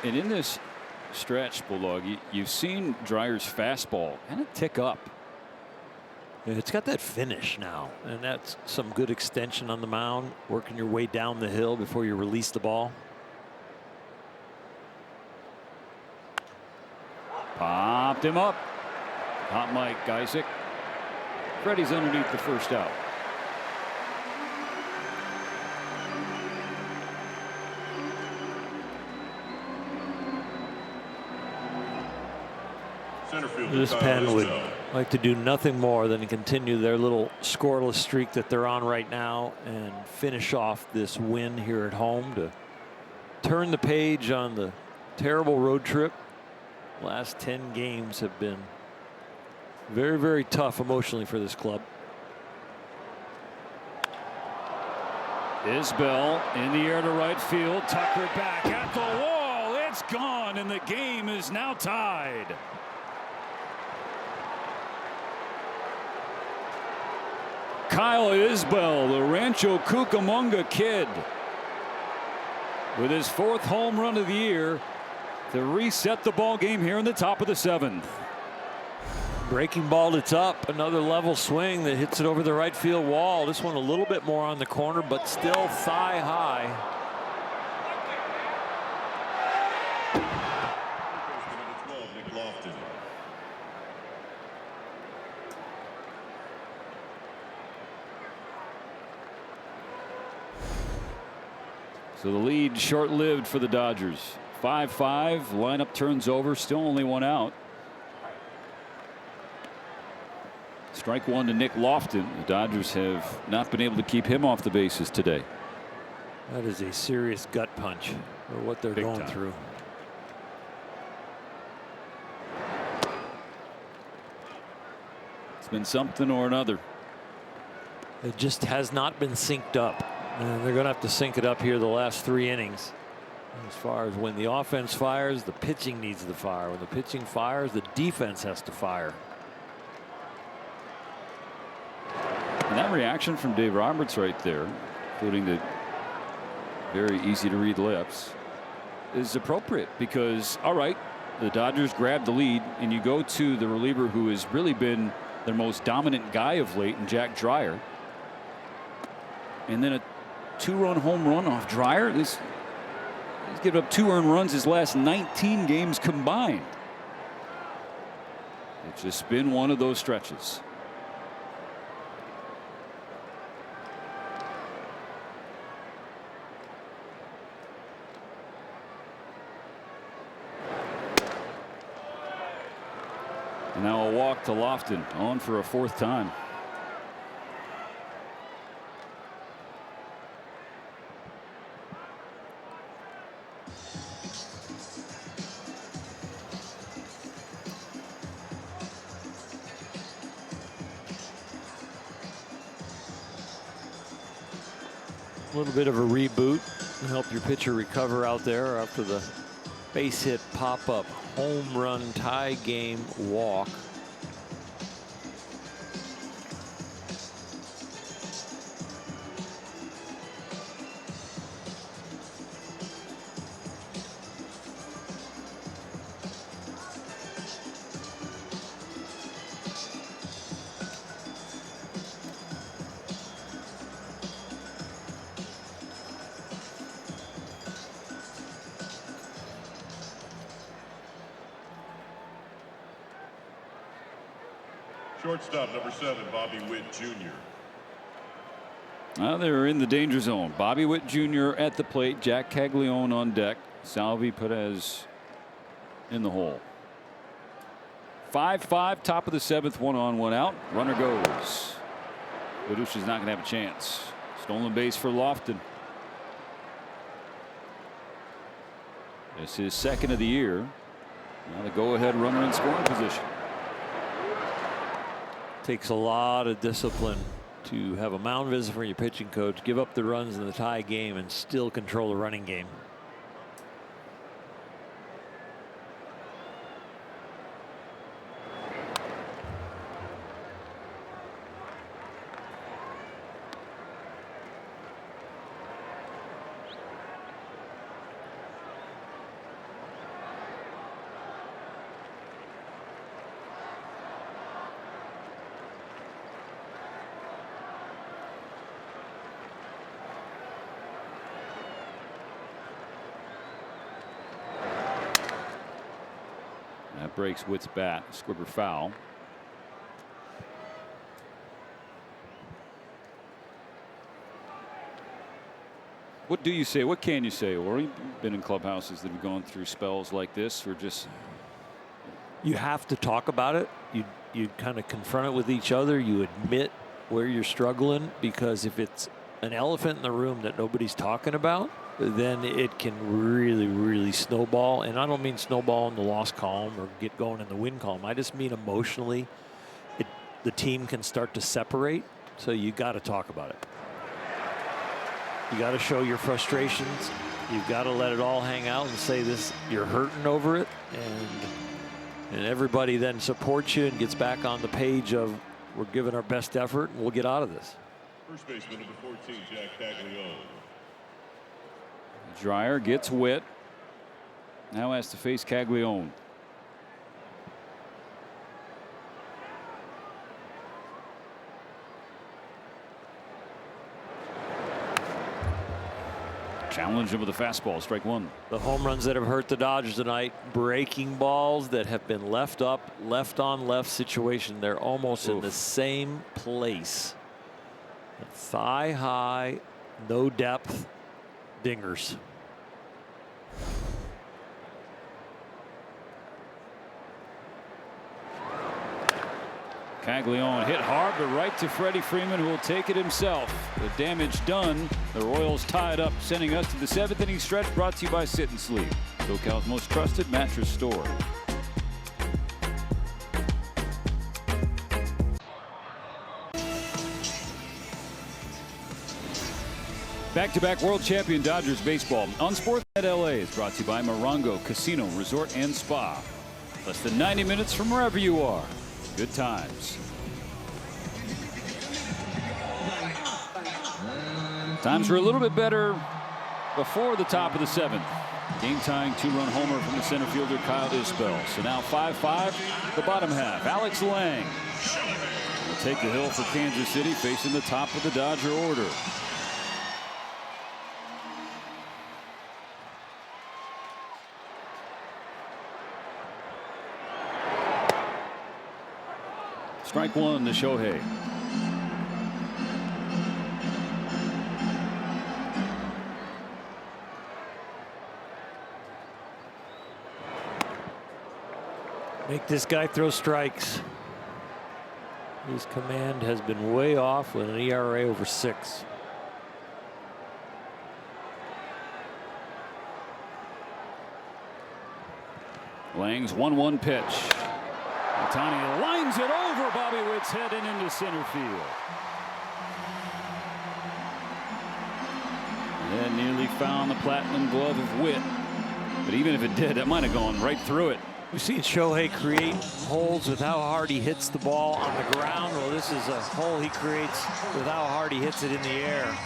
And in this stretch, Bulldog, you've seen Dreyer's fastball kind of tick up. It's got that finish now, and that's some good extension on the mound, working your way down the hill before you release the ball. Popped him up. Hot Mike Geisick. Freddie's underneath the first out. This pen would like to do nothing more than continue their little scoreless streak that they're on right now and finish off this win here at home to turn the page on the terrible road trip. Last 10 games have been very, very tough emotionally for this club. Isbell in the air to right field. Tucker back at the wall. It's gone, and the game is now tied. Kyle Isbell, the Rancho Cucamonga kid, with his 4th home run of the year to reset the ball game here in the top of the 7th. Breaking ball, it's up. Another level swing that hits it over the right field wall. This one a little bit more on the corner, but still thigh high. So the lead short-lived for the Dodgers. 5-5. Lineup turns over. Still only 1 out. Strike 1 to Nick Lofton. The Dodgers have not been able to keep him off the bases today. That is a serious gut punch for what they're going through. It's been something or another. It just has not been synced up. And they're going to have to sync it up here the last 3 innings. As far as when the offense fires, the pitching needs to fire. When the pitching fires, the defense has to fire. And that reaction from Dave Roberts right there, including the very easy to read lips, is appropriate because, all right, the Dodgers grabbed the lead and you go to the reliever who has really been their most dominant guy of late in Jack Dreyer. And then a 2-run home run off Dreyer. He's given up 2 earned runs his last 19 games combined. It's just been one of those stretches. And now a walk to Lofton, on for a 4th time. A little bit of a reboot to help your pitcher recover out there after the base hit, pop-up, home run, tie game, walk. Shortstop number 7, Bobby Witt Jr. They're in the danger zone. Bobby Witt Jr. at the plate. Jack Caglione on deck. Salvi Perez in the hole. 5-5, top of the 7th, 1 on, 1 out. Runner goes. Beducci's not going to have a chance. Stolen base for Lofton. This is his 2nd of the year. Now the go-ahead runner in scoring position. Takes a lot of discipline to have a mound visit from your pitching coach, give up the runs in the tie game, and still control the running game. That breaks Witt's bat. Squibber foul. What do you say? What can you say, Ori? You've been in clubhouses that have gone through spells like this, or just. You have to talk about it. You kind of confront it with each other. You admit where you're struggling, because if it's an elephant in the room that nobody's talking about, then it can really snowball. And I don't mean snowball in the loss column or get going in the win column. I just mean emotionally, the team can start to separate. So you got to talk about it. You got to show your frustrations. You've got to let it all hang out and say this, you're hurting over it. And everybody then supports you and gets back on the page of, we're giving our best effort and we'll get out of this. First baseman number 14, Jack Caglione. Dreyer gets Witt. Now has to face Caglione. Challenge him with a fastball, strike 1. The home runs that have hurt the Dodgers tonight, breaking balls that have been left up, left on left situation. They're almost in the same place. Thigh high, no depth, dingers. Caglione hit hard, but right to Freddie Freeman, who will take it himself. The damage done. The Royals tied up, sending us to the 7th inning stretch, brought to you by Sit and Sleep, SoCal's most trusted mattress store. Back-to-back world champion Dodgers baseball on Sportsnet LA is brought to you by Morongo Casino Resort and Spa. Less than 90 minutes from wherever you are. Good times. Times were a little bit better before the top of the 7th. Game-tying 2-run homer from the center fielder Kyle Isbell. So now 5-5, the bottom half. Alex Lang will take the hill for Kansas City, facing the top of the Dodger order. Strike one to Shohei. Make this guy throw strikes. His command has been way off with an ERA over 6. Lang's 1-1 pitch. Ohtani lines it over Bobby Witt's head and into center field. That nearly found the platinum glove of Witt. But even if it did, that might have gone right through it. We've seen Shohei create holes with how hard he hits the ball on the ground. Well, this is a hole he creates with how hard he hits it in the air. A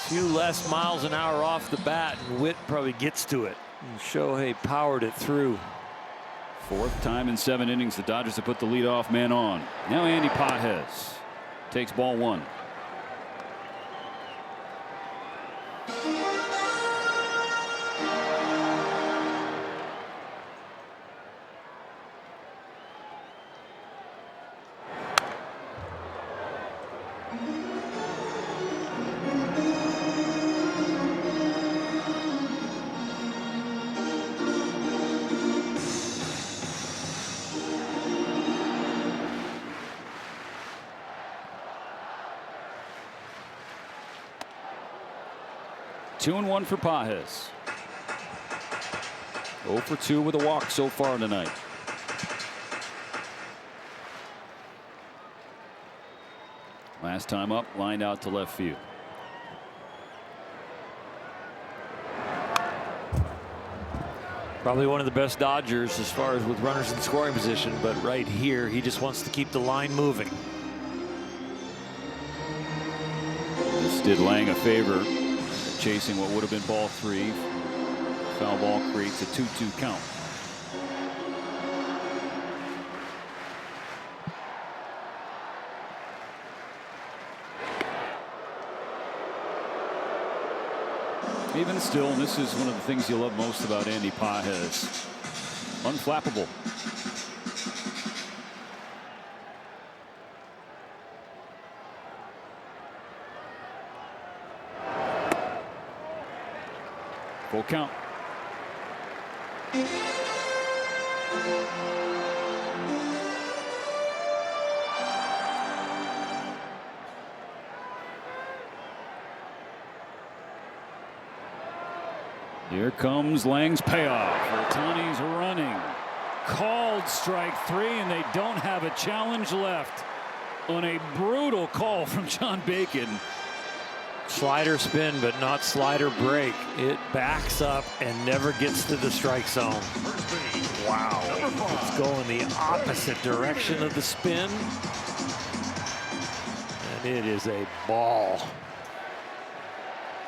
few less miles an hour off the bat, and Witt probably gets to it. And Shohei powered it through. 4th time in 7 innings the Dodgers have put the leadoff man on. Now Andy Pages takes ball 1. Two and 1 for Pages. 0 for 2 with a walk so far tonight. Last time up, lined out to left field. Probably one of the best Dodgers as far as with runners in scoring position, but right here he just wants to keep the line moving. This did Lang a favor, chasing what would have been ball 3. Foul ball creates a 2-2 count. Even still, and this is one of the things you love most about Andy Pages. Unflappable. Full count. Here comes Lang's payoff. Ohtani's running. Called strike 3, and they don't have a challenge left on a brutal call from John Bacon. Slider spin, but not slider break. It backs up and never gets to the strike zone. Wow. It's going the opposite direction of the spin. And it is a ball.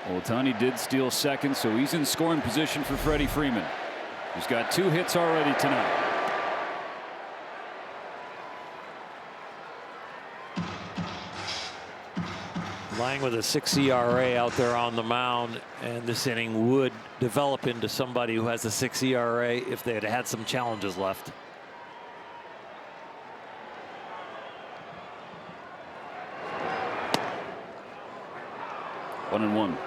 Ohtani did steal second, so he's in scoring position for Freddie Freeman, who's got 2 hits already tonight. Lang with a 6 ERA out there on the mound, and this inning would develop into somebody who has a 6 ERA if they had had some challenges left. One and one.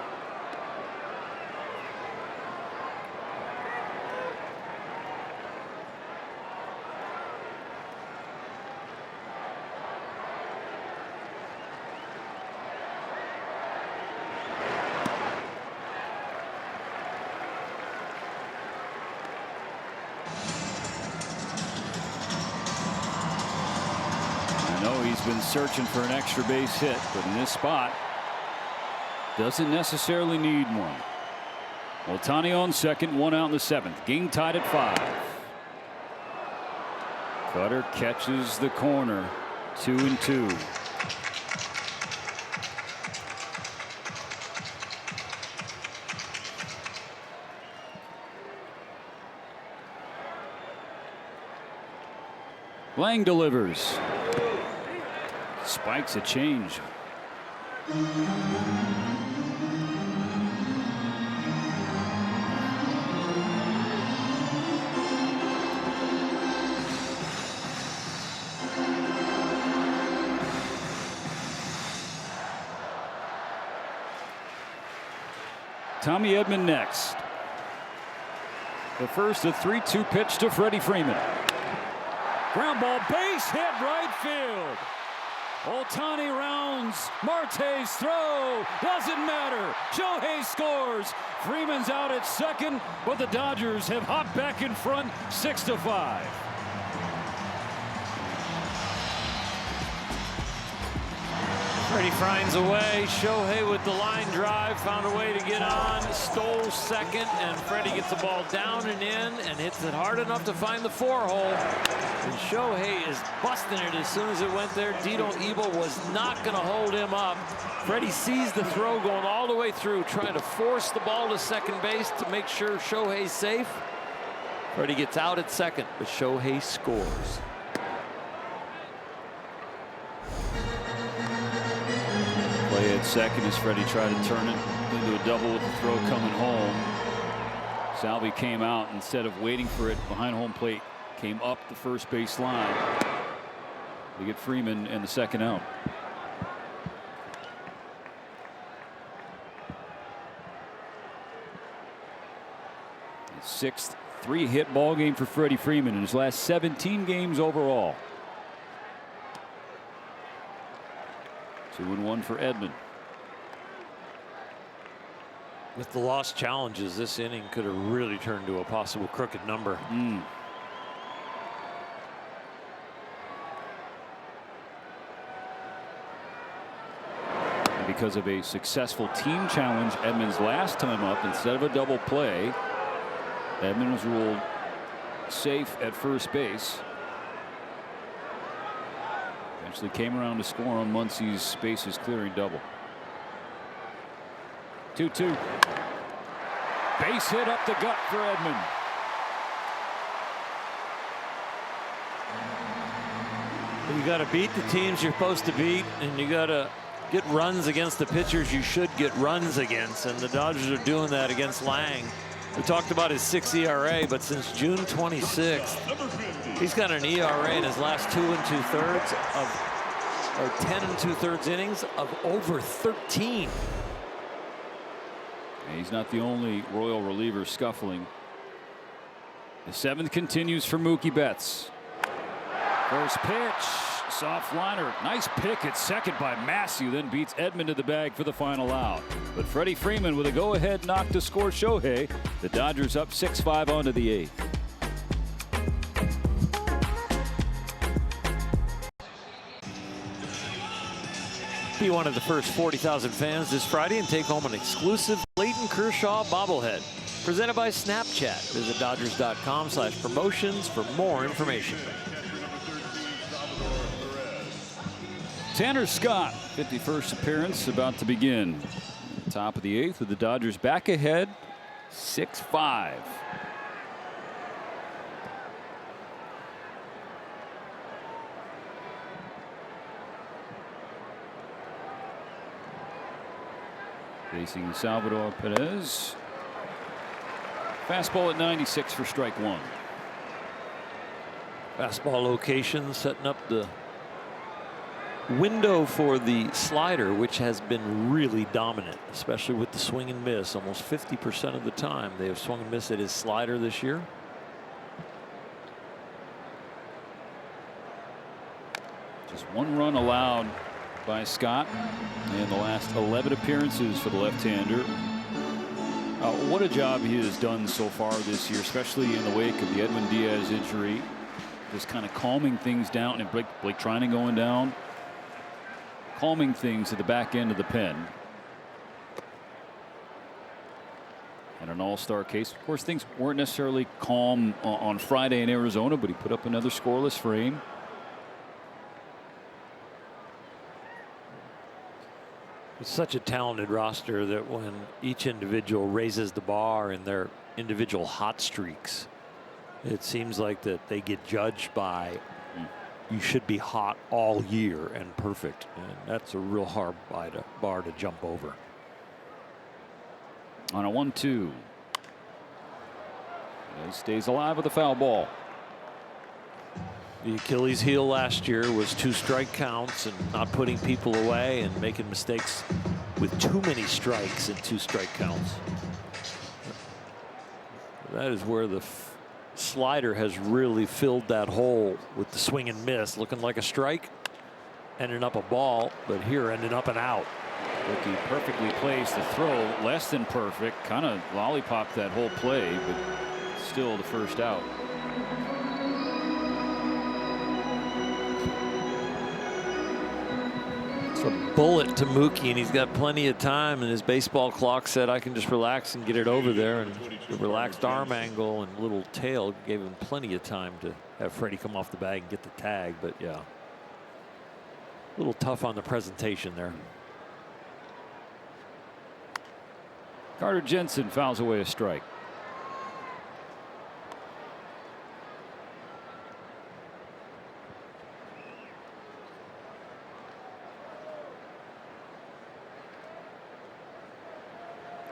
Been searching for an extra base hit, but in this spot Doesn't necessarily need one. Ohtani on second, 1 out in the 7th. Game tied at 5. Cutter catches the corner. 2-2. Lang delivers. Spikes a change. Tommy Edman next. The first, a 3-2 pitch to Freddie Freeman. Ground ball, base hit, right field. Ohtani rounds Marte's throw. Doesn't matter. Shohei scores. Freeman's out at second, but the Dodgers have hopped back in front 6-5. Freddie finds a way. Shohei with the line drive found a way to get on, stole second, and Freddie gets the ball down and in and hits it hard enough to find the 4-hole. And Shohei is busting it as soon as it went there. Dito Ebel was not going to hold him up. Freddie sees the throw going all the way through, trying to force the ball to second base to make sure Shohei's safe. Freddie gets out at second, but Shohei scores. Play at second as Freddie tried to turn it into a double with the throw coming home. Salvi came out instead of waiting for it behind home plate, came up the first base line. They get Freeman and the second out. His 6th 3-hit ball game for Freddie Freeman in his last 17 games overall. 2-1 for Edman. With the lost challenges, this inning could have really turned to a possible crooked number. And because of a successful team challenge Edman's last time up, instead of a double play, Edman was ruled safe at first base. Eventually came around to score on Muncie's bases clearing double. 2-2. Base hit up the gut for Edman. You got to beat the teams you're supposed to beat, and you got to get runs against the pitchers you should get runs against, and the Dodgers are doing that against Lang. We talked about his 6 ERA, but since June 26th, he's got an ERA in his last 2 2/3 of, or 10 2/3 innings of over 13. And he's not the only Royal reliever scuffling. The 7th continues for Mookie Betts. First pitch, soft liner, nice pick at second by Massey, then beats Edman to the bag for the final out. But Freddie Freeman with a go-ahead knock to score Shohei. The Dodgers up 6-5 onto the 8th. Be one of the first 40,000 fans this Friday and take home an exclusive Clayton Kershaw bobblehead presented by Snapchat. Visit Dodgers.com/promotions for more information. Tanner Scott, 51st appearance about to begin. Top of the 8th with the Dodgers back ahead 6-5. Facing Salvador Perez. Fastball at 96 for strike 1. Fastball location setting up the window for the slider, which has been really dominant, especially with the swing and miss. Almost 50% of the time they have swung and missed at his slider this year. Just 1 run allowed by Scott in the last 11 appearances for the left-hander. What a job he has done so far this year, especially in the wake of the Edwin Diaz injury. Just kind of calming things down, and Blake Trinan going down, calming things at the back end of the pen. And an all-star case. Of course, things weren't necessarily calm on Friday in Arizona, but he put up another scoreless frame. It's such a talented roster that when each individual raises the bar in their individual hot streaks, it seems like that they get judged by you should be hot all year and perfect, and that's a real hard bar to jump over. On a 1-2. He stays alive with a foul ball. The Achilles heel last year was 2 strike counts and not putting people away and making mistakes with too many strikes and 2 strike counts. That is where the slider has really filled that hole with the swing and miss, looking like a strike, ending up a ball, but here ending up an out. Rookie perfectly placed. The throw less than perfect, kind of lollipopped that whole play, but still the first out. It's a bullet to Mookie, and he's got plenty of time, and his baseball clock said I can just relax and get it over there, and the relaxed arm angle and little tail gave him plenty of time to have Freddie come off the bag and get the tag. But yeah, a little tough on the presentation there. Carter Jensen fouls away a strike.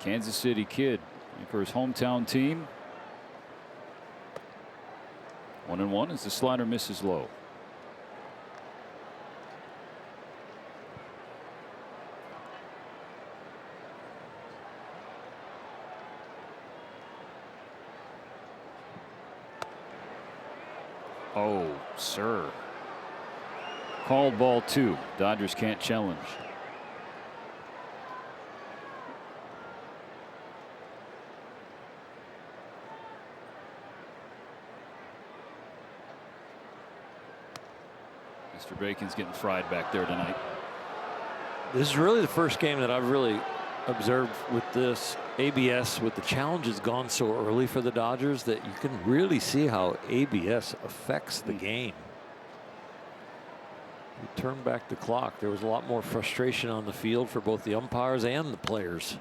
Kansas City kid for his hometown team. 1-1 as the slider misses low. Oh, sir. Called ball 2. Dodgers can't challenge. Mr. Bacon's getting fried back there tonight. This is really the first game that I've really observed with this ABS, with the challenges gone so early for the Dodgers, that you can really see how ABS affects the game. You turn back the clock. There was a lot more frustration on the field for both the umpires and the players.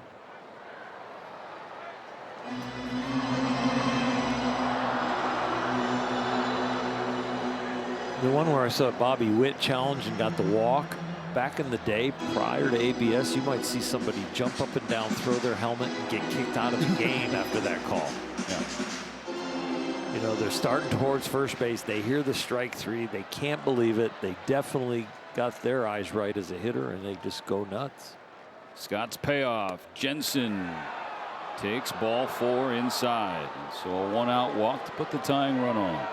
The one where I saw Bobby Witt challenge and got the walk. Back in the day, prior to ABS, you might see somebody jump up and down, throw their helmet, and get kicked out of the game after that call. Yeah. You know, they're starting towards first base. They hear the strike 3. They can't believe it. They definitely got their eyes right as a hitter, and they just go nuts. Scott's payoff. Jensen takes ball 4 inside. And so a 1-out walk to put the tying run on.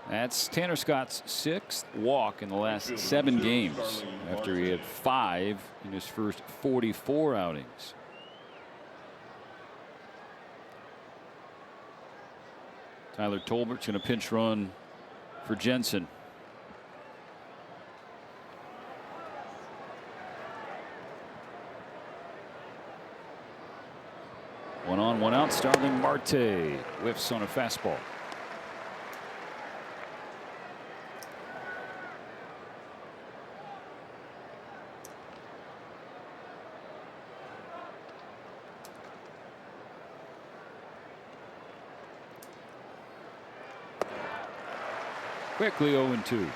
That's Tanner Scott's 6th walk in the last 7 games after he had 5 in his first 44 outings. Tyler Tolbert's going to pinch run for Jensen. One on, one out. Starling Marte whiffs on a fastball. Quickly 0-2.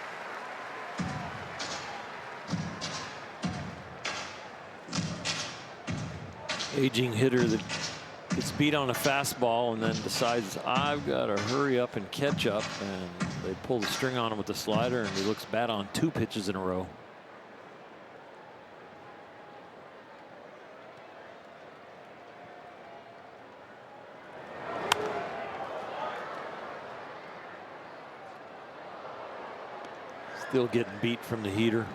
Aging hitter that gets beat on a fastball and then decides I've got to hurry up and catch up, and they pull the string on him with the slider, and he looks bad on 2 pitches in a row. Still getting beat from the heater.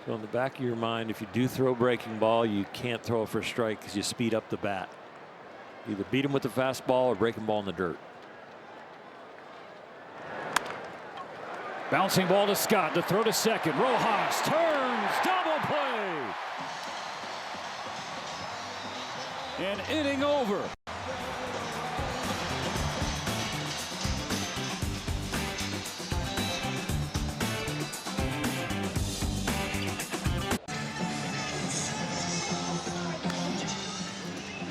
So in the back of your mind, if you do throw a breaking ball, you can't throw it for a strike because you speed up the bat. Either beat him with the fastball or breaking ball in the dirt. Bouncing ball to Scott to throw to second. Rojas turns, double play. An inning over.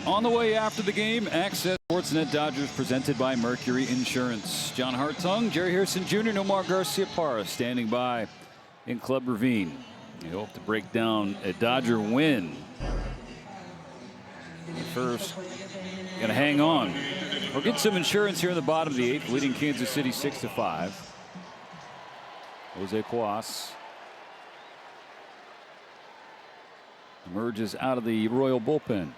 On the way after the game, Access Sportsnet Dodgers presented by Mercury Insurance. John Hartung, Jerry Harrison Jr., Nomar Garcia-Parra standing by in Club Ravine. We hope to break down a Dodger win. First, gonna hang on. We'll get some insurance here in the bottom of the eighth, leading Kansas City 6-5. Jose Cuas emerges out of the Royal bullpen.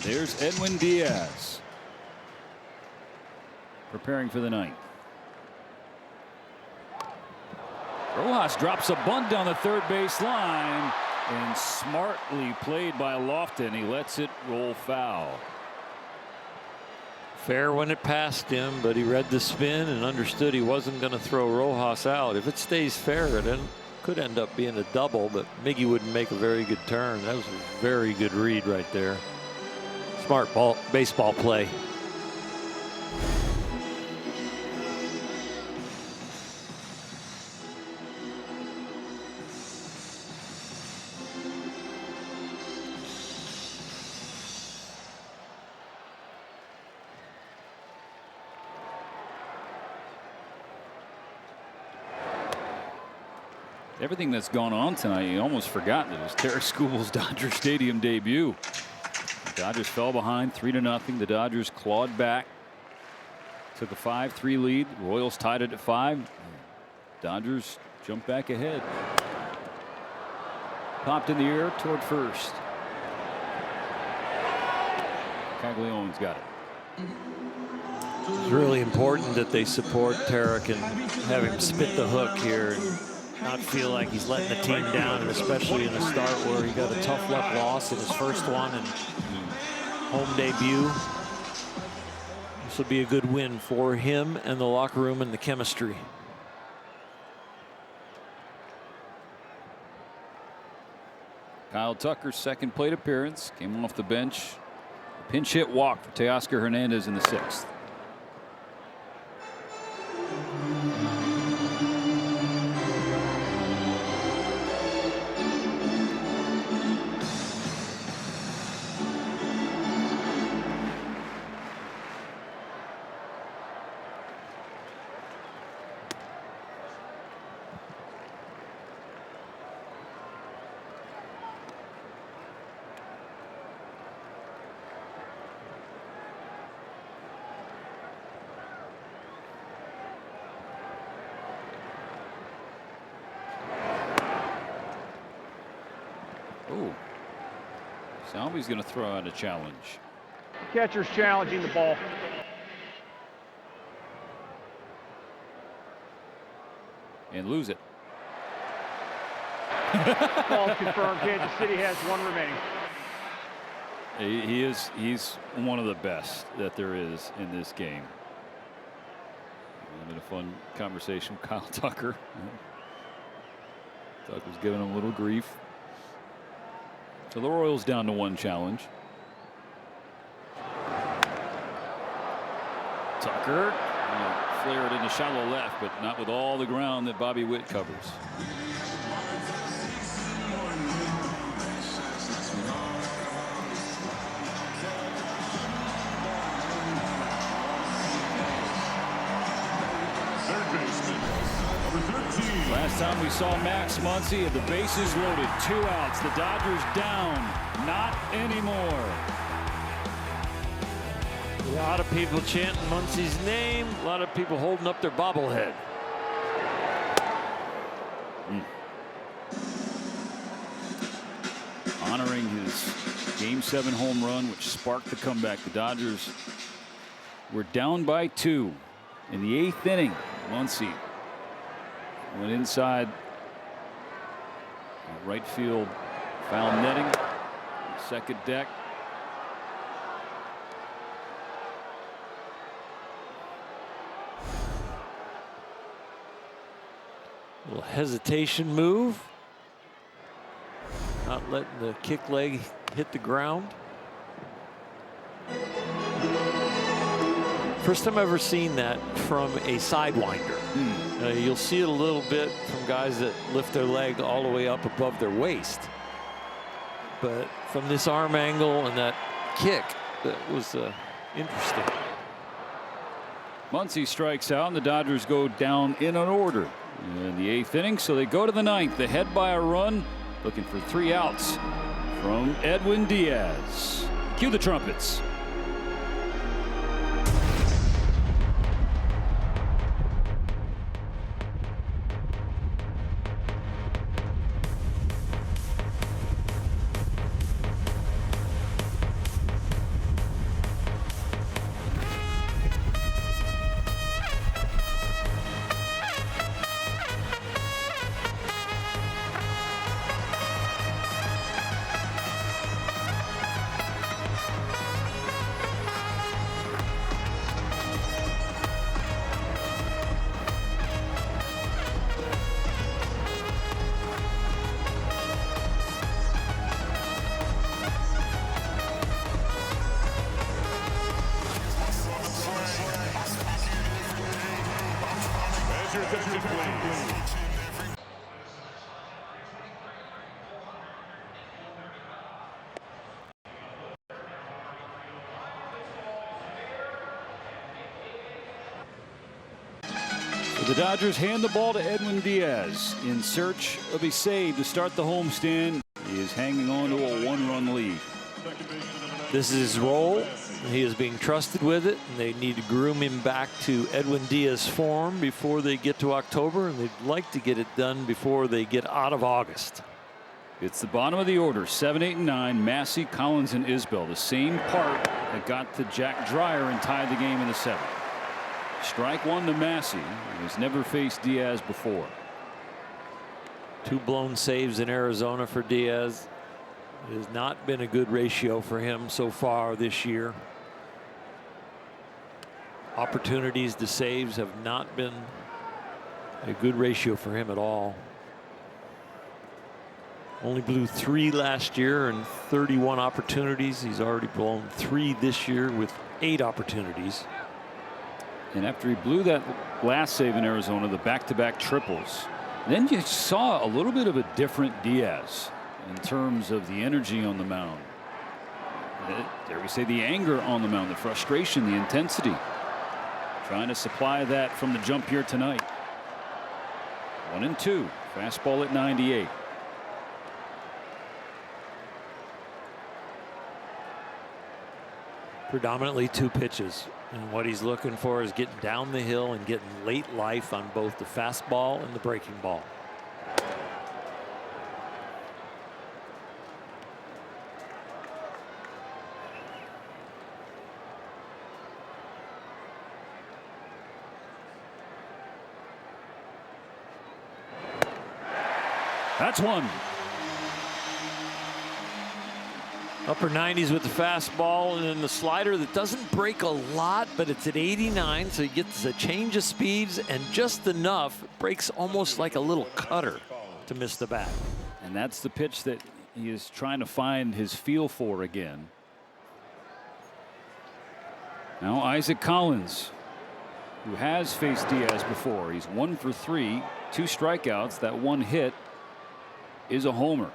There's Edwin Diaz preparing for the ninth. Rojas drops a bunt down the third base line, and smartly played by Lofton. He lets it roll foul. Fair when it passed him, but he read the spin and understood he wasn't going to throw Rojas out. If it stays fair, it could end up being a double, but Miggy wouldn't make a very good turn. That was a very good read right there. Smart baseball play. Everything that's gone on tonight, you almost forgotten it was Tarek Skubal's Dodger Stadium debut. The Dodgers fell behind 3-0. The Dodgers clawed back, took a 5-3 lead. The Royals tied it at 5. Dodgers jumped back ahead. Popped in the air toward first. Caglianone's got it. It's really important that they support Tarek and have him spit the hook here and not feel like he's letting the team down, and especially in a start where he got a tough luck loss in his first one and home debut. This will be a good win for him and the locker room and the chemistry. Kyle Tucker's second plate appearance, came off the bench. A pinch hit walk for Teoscar Hernandez in the 6th. Salvi's going to throw out a challenge. Catcher's challenging the ball. And lose it. Ball confirmed. Kansas City has one remaining. He's one of the best that there is in this game. Having a fun conversation with Kyle Tucker. Tucker's giving him a little grief. So the Royals down to 1 challenge. Tucker flare it into shallow left, but not with all the ground that Bobby Witt covers. Last time we saw Max Muncy at the bases loaded, 2 outs. The Dodgers down. Not anymore. A lot of people chanting Muncy's name. A lot of people holding up their bobblehead. Honoring his Game 7 home run, which sparked the comeback. The Dodgers were down by 2 In the 8th inning, Muncy went inside right field, foul netting, second deck. A little hesitation move. Not letting the kick leg hit the ground. First time I've ever seen that from a sidewinder. You'll see it a little bit from guys that lift their leg all the way up above their waist. But from this arm angle and that kick, that was interesting. Muncy strikes out, and the Dodgers go down in an order in the 8th inning. So they go to the 9th, ahead by a run, looking for 3 outs from Edwin Diaz. Cue the trumpets. The Dodgers hand the ball to Edwin Diaz in search of a save to start the homestand. He is hanging on to a 1-run lead. This is his role. He is being trusted with it, and they need to groom him back to Edwin Diaz form before they get to October, and they'd like to get it done before they get out of August. It's the bottom of the order, 7, 8, and 9. Massey, Collins, and Isbell, the same part that got to Jack Dreyer and tied the game in the 7th. Strike 1 to Massey, who has never faced Diaz before. 2 blown saves in Arizona for Diaz. It has not been a good ratio for him so far this year. Opportunities to saves have not been a good ratio for him at all. Only blew 3 last year and 31 opportunities. He's already blown 3 this year with 8 opportunities. And after he blew that last save in Arizona, the back-to-back triples, then you saw a little bit of a different Diaz in terms of the energy on the mound. Dare we say the anger on the mound, the frustration, the intensity. Trying to supply that from the jump here tonight. 1-2, fastball at 98. Predominantly 2 pitches. And what he's looking for is getting down the hill and getting late life on both the fastball and the breaking ball. That's 1. Upper 90s with the fastball, and then the slider that doesn't break a lot, but it's at 89, so he gets a change of speeds and just enough. It breaks almost like a little cutter to miss the bat. And that's the pitch that he is trying to find his feel for again. Now Isaac Collins, who has faced Diaz before. He's 1 for 3, 2 strikeouts. That 1 hit is a homer.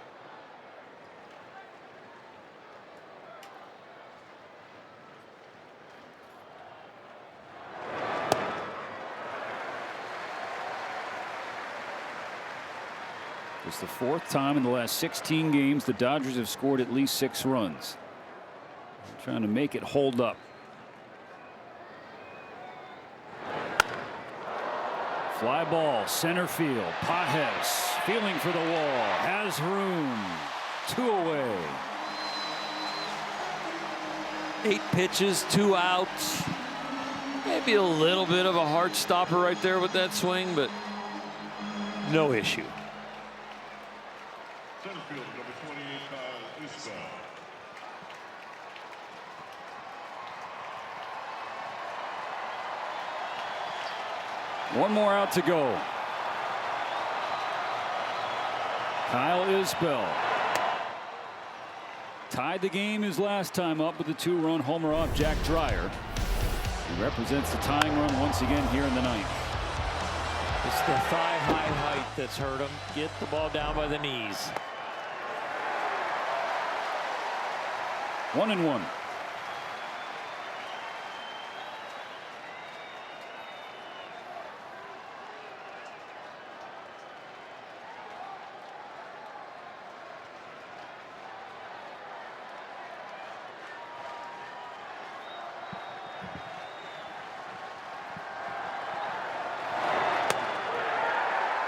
It's the 4th time in the last 16 games the Dodgers have scored at least 6 runs. They're trying to make it hold up. Fly ball, center field. Pajes feeling for the wall. Has room. 2 away. 8 pitches, 2 outs. Might be a little bit of a heart stopper right there with that swing, but no issue. Center field, number 28, Kyle Isbell. One more out to go. Kyle Isbell tied the game his last time up with a 2-run homer off Jack Dreyer. He represents the tying run once again here in the ninth. It's the thigh-high height that's hurt him. Get the ball down by the knees. 1-1.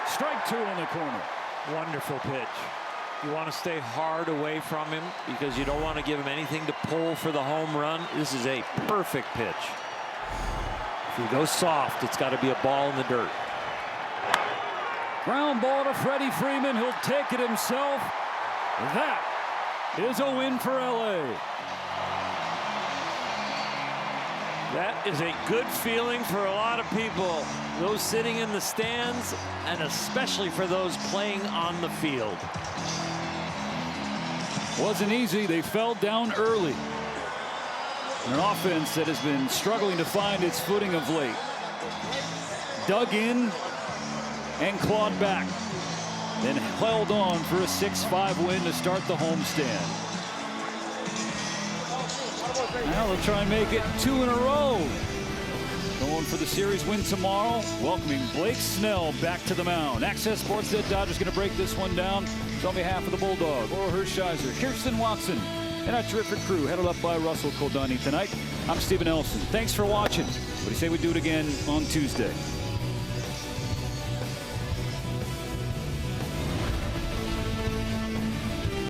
Strike 2 on the corner. Wonderful pitch. You want to stay hard away from him because you don't want to give him anything to pull for the home run. This is a perfect pitch. If you go soft, it's got to be a ball in the dirt. Ground ball to Freddie Freeman. He'll take it himself. That is a win for LA. That is a good feeling for a lot of people, those sitting in the stands, and especially for those playing on the field. Wasn't easy. They fell down early. An offense that has been struggling to find its footing of late. Dug in and clawed back. Then held on for a 6-5 win to start the homestand. Now they'll try and make it 2 in a row. Going for the series win tomorrow. Welcoming Blake Snell back to the mound. Access Sports said Dodgers going to break this one down. So on behalf of the Bulldog, Oral Hershiser, Kirsten Watson, and our terrific crew headed up by Russell Koldani tonight, I'm Stephen Elson. Thanks for watching. What do you say we do it again on Tuesday?